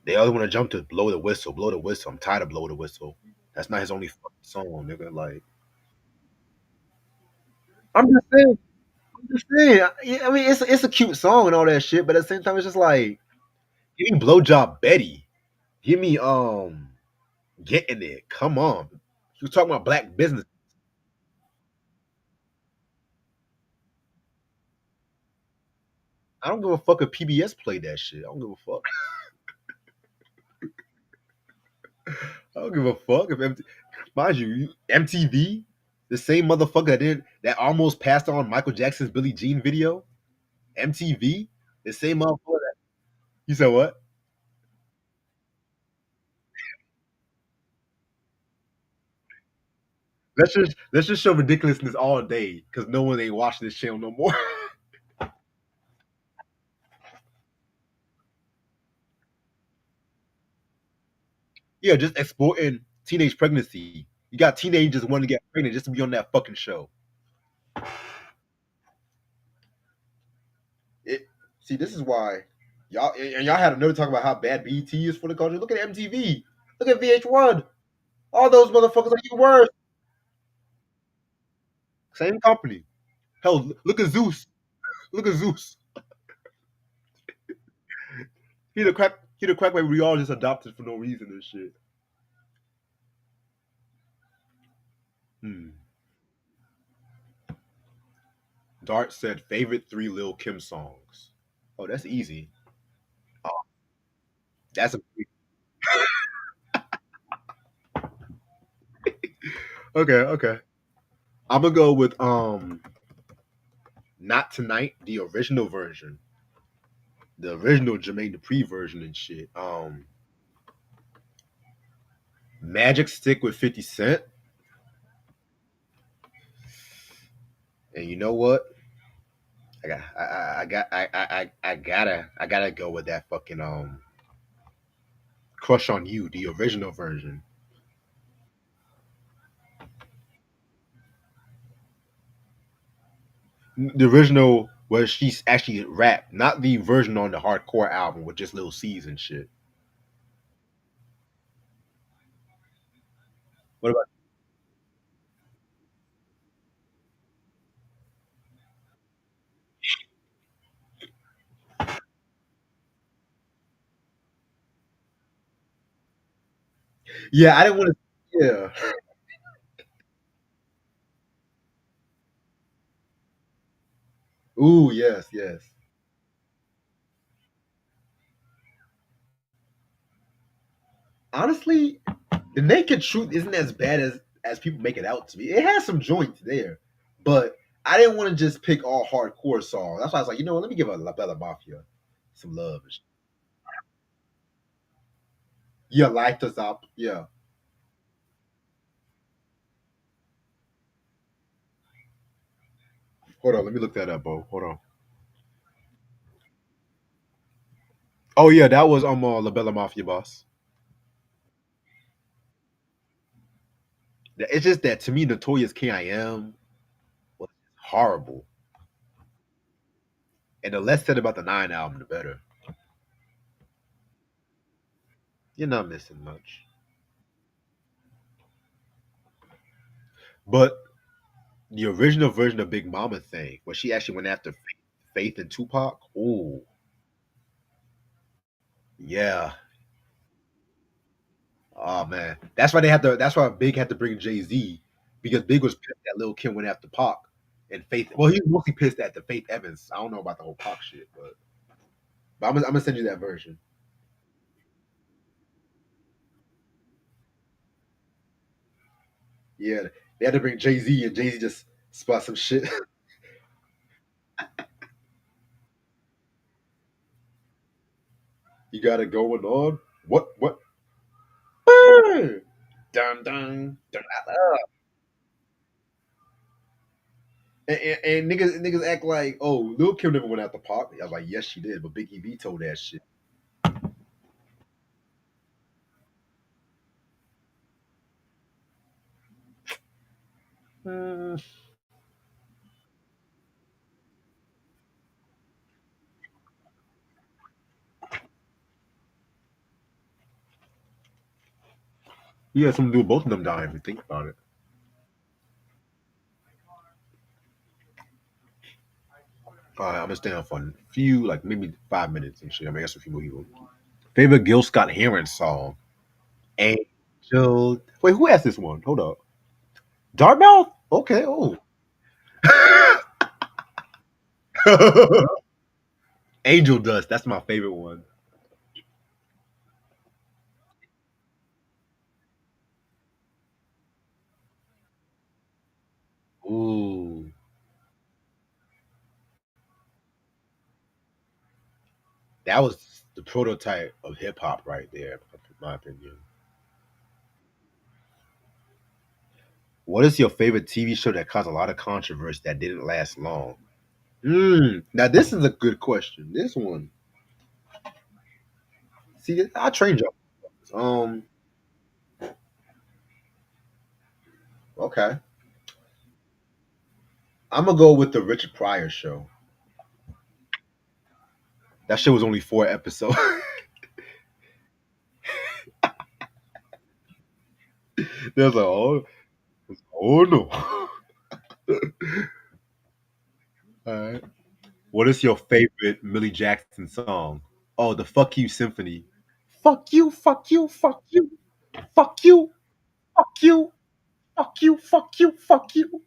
They always want to jump to blow the whistle, blow the whistle. I'm tired of blow the whistle. That's not his only fucking song, nigga. Like I'm just saying, I'm just saying. Yeah, I mean, it's a cute song and all that shit, but at the same time, it's just like give me blowjob Betty. Give me getting it. Come on. You talking about black business. I don't give a fuck if PBS played that shit. I don't give a fuck. I don't give a fuck if mind you, MTV, the same motherfucker that almost passed on Michael Jackson's Billie Jean video. MTV, the same motherfucker. You said what? Let's just show ridiculousness all day because no one ain't watching this channel no more. Yeah, just exporting teenage pregnancy. You got teenagers wanting to get pregnant just to be on that fucking show. It, See, this is why y'all had another talk about how bad BT is for the culture. Look at MTV. Look at VH1. All those motherfuckers are you worse. Same company. Hell, look at Zeus. Look at Zeus. He the crack baby we all just adopted for no reason and shit. Hmm. Dart said favorite three Lil Kim songs. Oh, that's easy. Oh, that's a okay. Okay. I'm gonna go with Not Tonight, the original version, the original Jermaine Dupri version and shit. Magic Stick with 50 Cent, and you know what? I gotta go with that fucking Crush on You, the original version. The original where she's actually rap, not the version on the hardcore album with just little C's and shit. What about? Yeah, I didn't want to. Yeah. Ooh, yes, yes. Honestly, the Naked Truth isn't as bad as people make it out to be. It has some joints there, but I didn't want to just pick all hardcore songs. That's why I was like, you know what? Let me give a La Bella Mafia some love. Yeah, Light Us Up. Yeah. Hold on, let me look that up, Bo. Hold on. Oh yeah, that was La Bella Mafia boss. It's just that to me, Notorious K.I.M. was horrible, and the less said about the Nine album, the better. You're not missing much. But the original version of Big Mama thing, where she actually went after Faith and Tupac. Oh yeah. Oh man, that's why they had to. That's why Big had to bring Jay Z because Big was pissed that Lil Kim went after Pac and Faith. Well, he was mostly pissed at the Faith Evans. I don't know about the whole Pac shit, but I'm gonna send you that version. Yeah, they had to bring Jay Z, and Jay Z just spot some shit. You got it going on. What? What? Dun dun dun. And niggas act like, oh, Lil Kim never went out the park. I was like, yes, she did, but Biggie B told that shit. Mm. He had something to do with both of them dying. If you think about it. All right, I'm gonna stay on for a few, like maybe 5 minutes and shit. I'm gonna ask a few more people. Favorite Gil Scott Heron song? Angel. Wait, who asked this one? Hold up. Dartmouth? Okay. Oh. Angel Dust. That's my favorite one. Ooh. That was the prototype of hip hop right there, in my opinion. What is your favorite TV show that caused a lot of controversy that didn't last long? Now this is a good question. This one, see, I trained you. Um, okay, I'm gonna go with the Richard Pryor show. That show was only 4 episodes. There's like, oh no. All right. What is your favorite Millie Jackson song? Oh, the Fuck You Symphony. Fuck you, fuck you, fuck you, fuck you, fuck you, fuck you, fuck you, fuck you.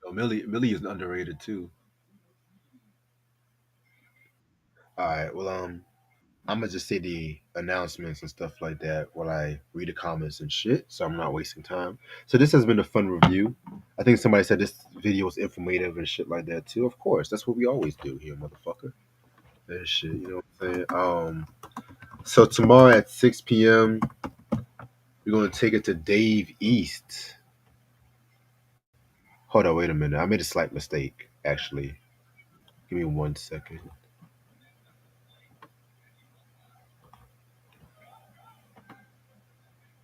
Oh, Millie is underrated too. All right. Well, I'm gonna just say the announcements and stuff like that while I read the comments and shit, so I'm not wasting time. So this has been a fun review. I think somebody said this video was informative and shit like that too. Of course, that's what we always do here, motherfucker. That shit, you know what I'm saying? So tomorrow at 6 p.m. We're gonna take it to Dave East. Hold on, wait a minute. I made a slight mistake, actually. Give me 1 second.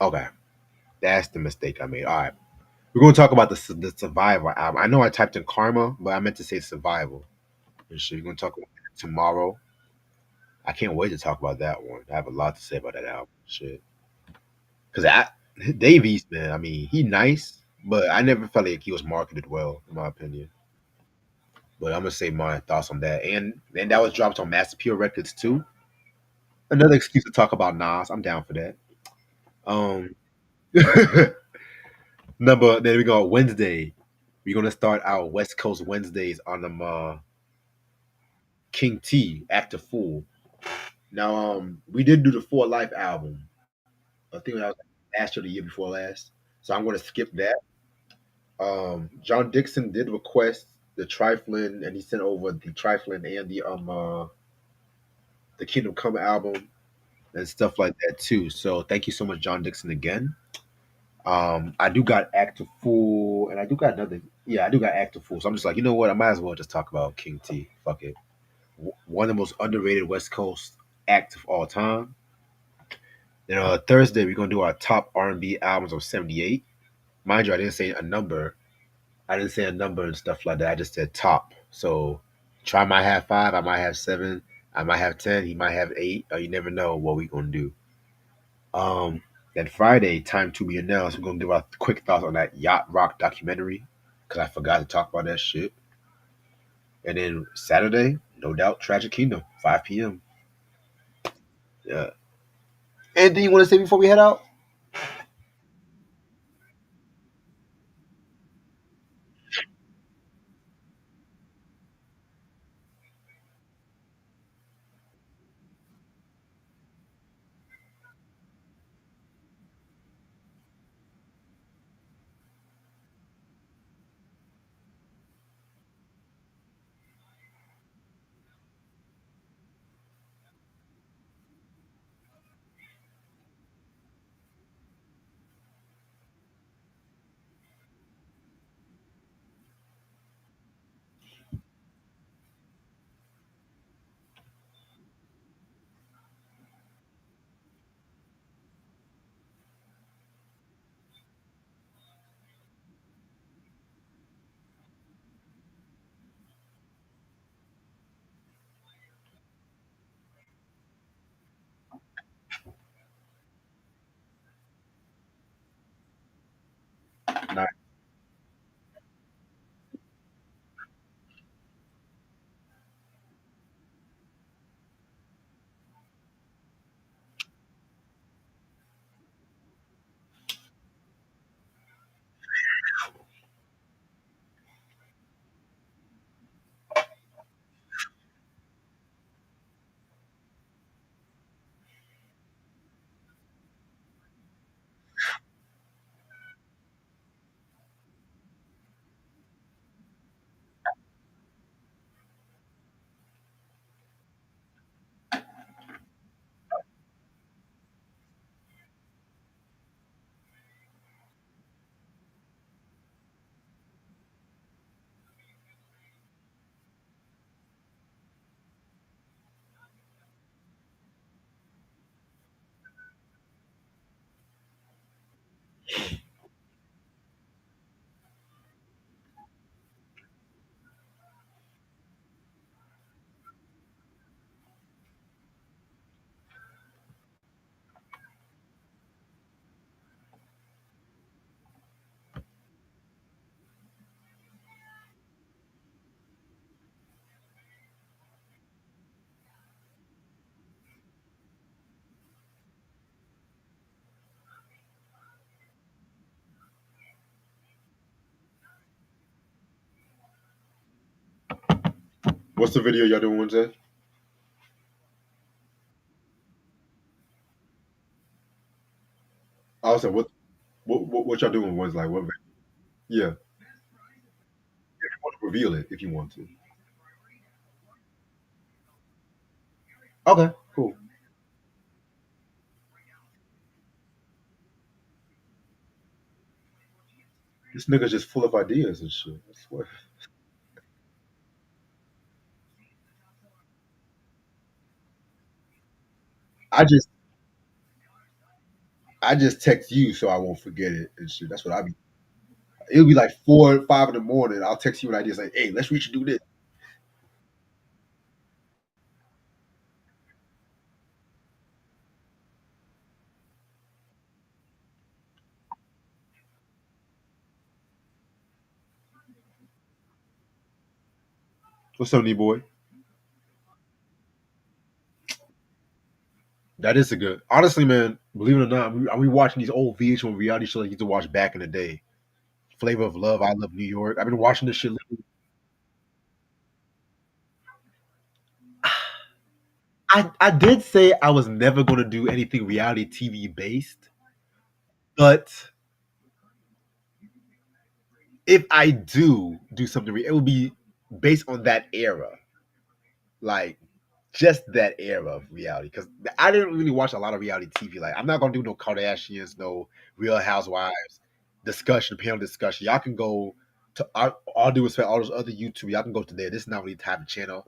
Okay, that's the mistake I made. All right, we're gonna talk about the Survival album. I know I typed in Karma, but I meant to say Survival. And shit, we're gonna talk about that tomorrow. I can't wait to talk about that one. I have a lot to say about that album. Shit, because I Dave East, man. I mean, he nice, but I never felt like he was marketed well, in my opinion. But I'm gonna say my thoughts on that. And that was dropped on Master Pure Records too. Another excuse to talk about Nas. I'm down for that. Um, number then we go Wednesday. We're gonna start our West Coast Wednesdays on the King T Active Fool. Now we did do the For Life album. I think that was last year, or the year before last. So I'm gonna skip that. John Dixon did request the Trifling, and he sent over the Trifling and the Kingdom Come album and stuff like that too. So thank you so much, John Dixon, again. I do got Active Fool, and I do got another. Yeah, I do got Active Fool. So I'm just like, you know what? I might as well just talk about King T. Fuck it. One of the most underrated West Coast acts of all time. Then Thursday we're gonna do our top R&B albums of '78. Mind you, I didn't say a number. I didn't say a number and stuff like that. I just said top. So Try might have five. I might have seven. I might have 10. He might have eight. Or you never know what we gonna do. Um, then Friday, time to be announced. We're gonna give our quick thoughts on that yacht rock documentary because I forgot to talk about that shit. And then Saturday, no doubt, Tragic Kingdom, 5 p.m. Yeah. Anything you want to say before we head out? Nah. What's the video y'all doing Wednesday? I was saying, what y'all doing Wednesday? Like, what? Yeah, if you want to reveal it, if you want to. Okay, cool. This nigga's just full of ideas and shit. I swear. I just I just text you so I won't forget it and shit. That's what I be. It'll be like 4 or 5 in the morning. I'll text you an idea like, "Hey, let's reach and do this." What's up, knee boy? That is a good. Honestly, man, believe it or not, we watching these old VH1 reality shows I used to watch back in the day. Flavor of Love, I Love New York. I've been watching this shit. I did say I was never going to do anything reality TV based, but if I do something, it will be based on that era, like just that era of reality. Because I didn't really watch a lot of reality TV. Like I'm not going to do no Kardashians, no Real Housewives discussion, panel discussion. Y'all can go to. I'll do is all those other YouTube. Y'all can go to there. This is not really the type of channel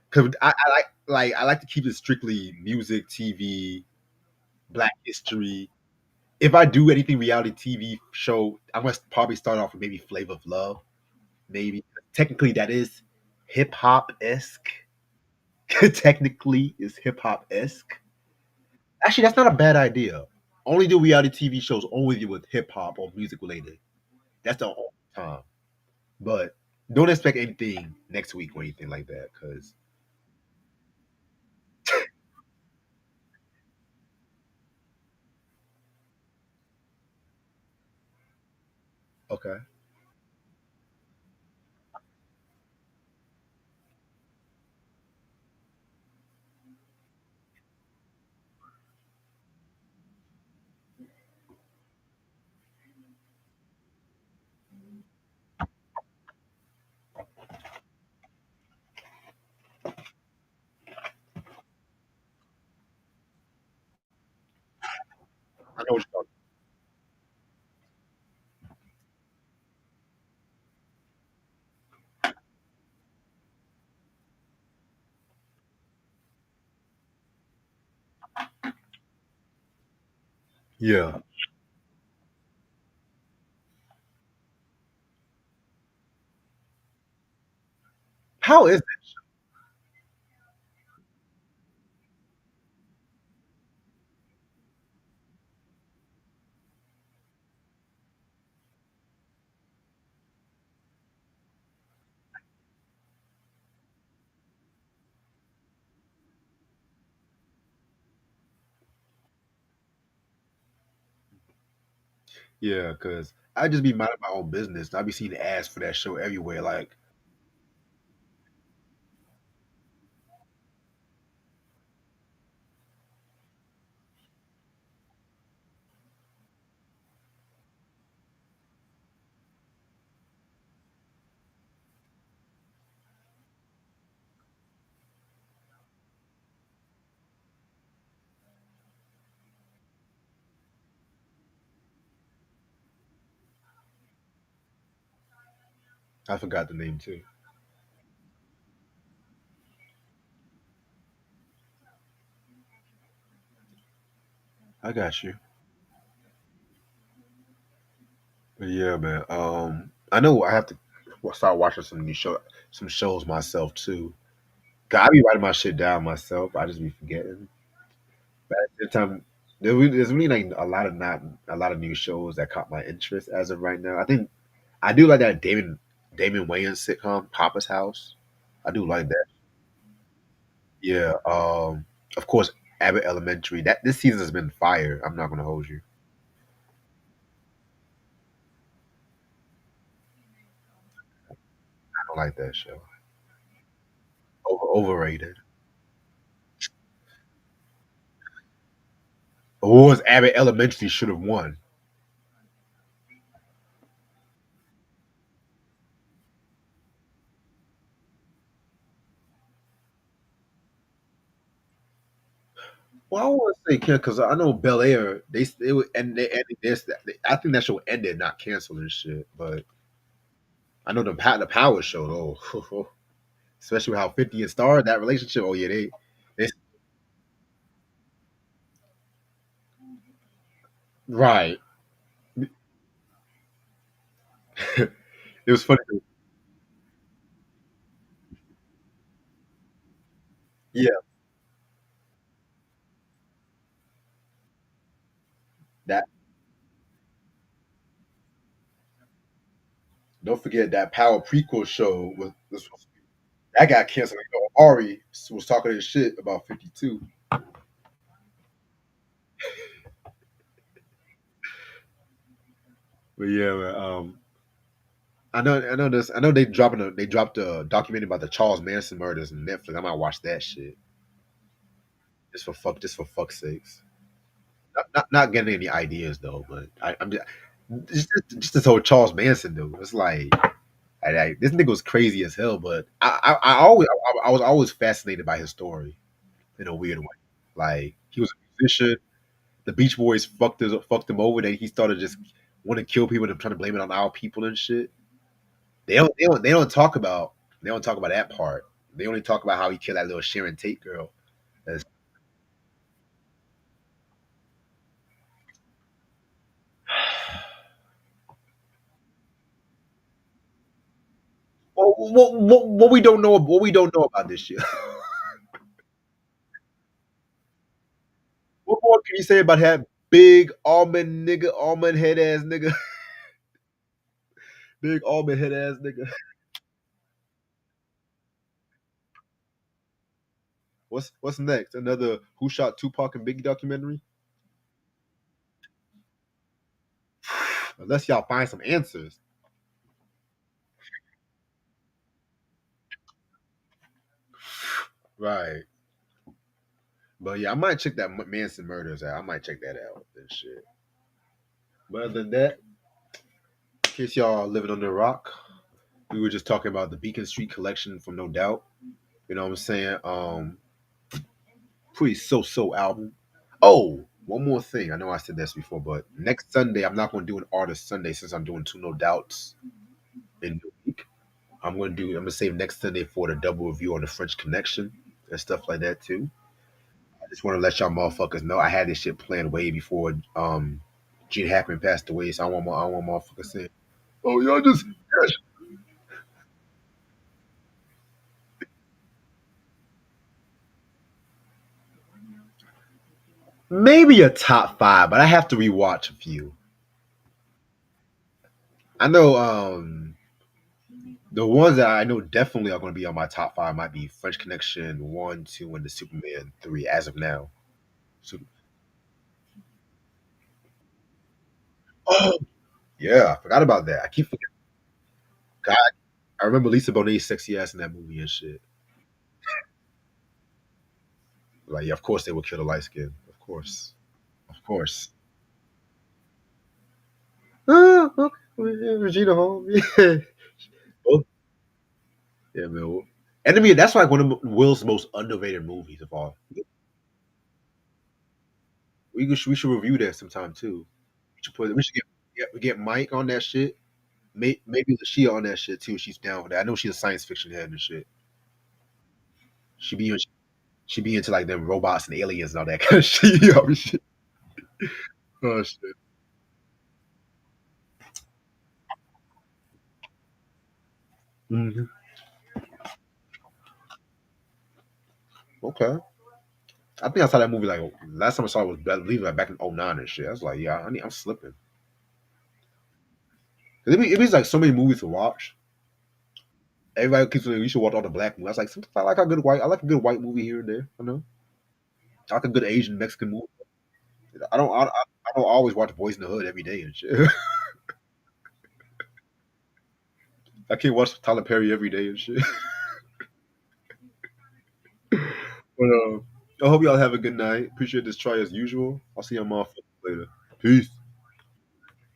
because I like to keep it strictly music, TV, Black history. If I do anything reality TV show, I'm gonna probably start off with maybe Flavor of Love. Maybe technically that is hip hop esque. Technically is hip hop esque. Actually, that's not a bad idea. Only do reality TV shows only with hip hop or music related. That's the only time. But don't expect anything next week or anything like that. Cause okay, I know what you're talking. Yeah. How is it? Yeah, because I just be minding my own business. And I be seeing ads for that show everywhere. Like, I forgot the name too. I got you. But yeah, man. I know I have to start watching some shows myself too. 'Cause I be writing my shit down myself. I just be forgetting. But at the same time, there's really like not a lot of new shows that caught my interest as of right now. I think I do like that Damon Wayans sitcom, Papa's House. I do like that. Yeah. Of course, Abbott Elementary. That this season has been fire. I'm not gonna hold you. I don't like that show. Overrated. Awards Abbott Elementary should have won. Well, I want to say because I know Bel Air they would and they ended this. I think that show ended, not canceled and shit. But I know the Power show though, especially with how 50 and Star that relationship. Oh yeah, they right. It was funny. Yeah, that don't forget that Power prequel show was that got canceled. You know, Ari was talking his shit about 52. But yeah, man, I know they dropped a documentary about the Charles Manson murders on Netflix. I might watch that shit just for fuck's sakes. Not getting any ideas though, but I'm just this whole Charles Manson dude. It's like this nigga was crazy as hell, but I was always fascinated by his story in a weird way. Like he was a musician. The Beach Boys fucked him over. Then he started just want to kill people and trying to blame it on our people and shit. They don't talk about that part. They only talk about how he killed that little Sharon Tate girl. That's, what we don't know about this shit. What more can you say about that big almond head ass nigga, big almond head ass nigga? What's next? Another Who Shot Tupac and Biggie documentary? Unless y'all find some answers, right? But yeah, I might check that Manson murders out. I might check that out and shit. But other than that, in case y'all living under a rock, we were just talking about the Beacon Street collection from No Doubt. You know what I'm saying? Pretty so album. Oh, one more thing. I know I said this before, but next Sunday I'm not going to do an artist Sunday since I'm doing two No Doubts in the week. I'm gonna save next Sunday for the double review on the French Connection and stuff like that too. I just want to let y'all motherfuckers know I had this shit planned way before Gene Hackman passed away, so I don't want motherfuckers saying, "Oh y'all just." Maybe a top five, but I have to rewatch a few. I know the ones that I know definitely are going to be on my top five might be French Connection one, two, and the Superman three as of now. So, oh yeah, I forgot about that. I keep forgetting. God, I remember Lisa Bonet's sexy ass in that movie and shit. Like, yeah, of course they would kill the light skin. Of course, of course. Okay. Regina Hall. Yeah. Oh, yeah, man. Enemy. That's like one of Will's most underrated movies of all. We should review that sometime too. We should get Mike on that shit. Maybe Lashia on that shit too. She's down for that. I know she's a science fiction head and shit. She be she be into like them robots and aliens and all that kind of shit. You know, shit. Oh shit. Hmm. Okay. I think I saw that movie like last time I saw it was I believe like back in '09 and shit. I was like, yeah, I'm slipping. It be like so many movies to watch. Everybody keeps saying you should watch all the black movies. I was like, sometimes I like a good white movie here and there. I know. I like a good Asian Mexican movie. I don't always watch Boys in the Hood every day and shit. I can't watch Tyler Perry every day and shit. But I hope y'all have a good night. Appreciate this try as usual. I'll see y'all motherfuckers later. Peace.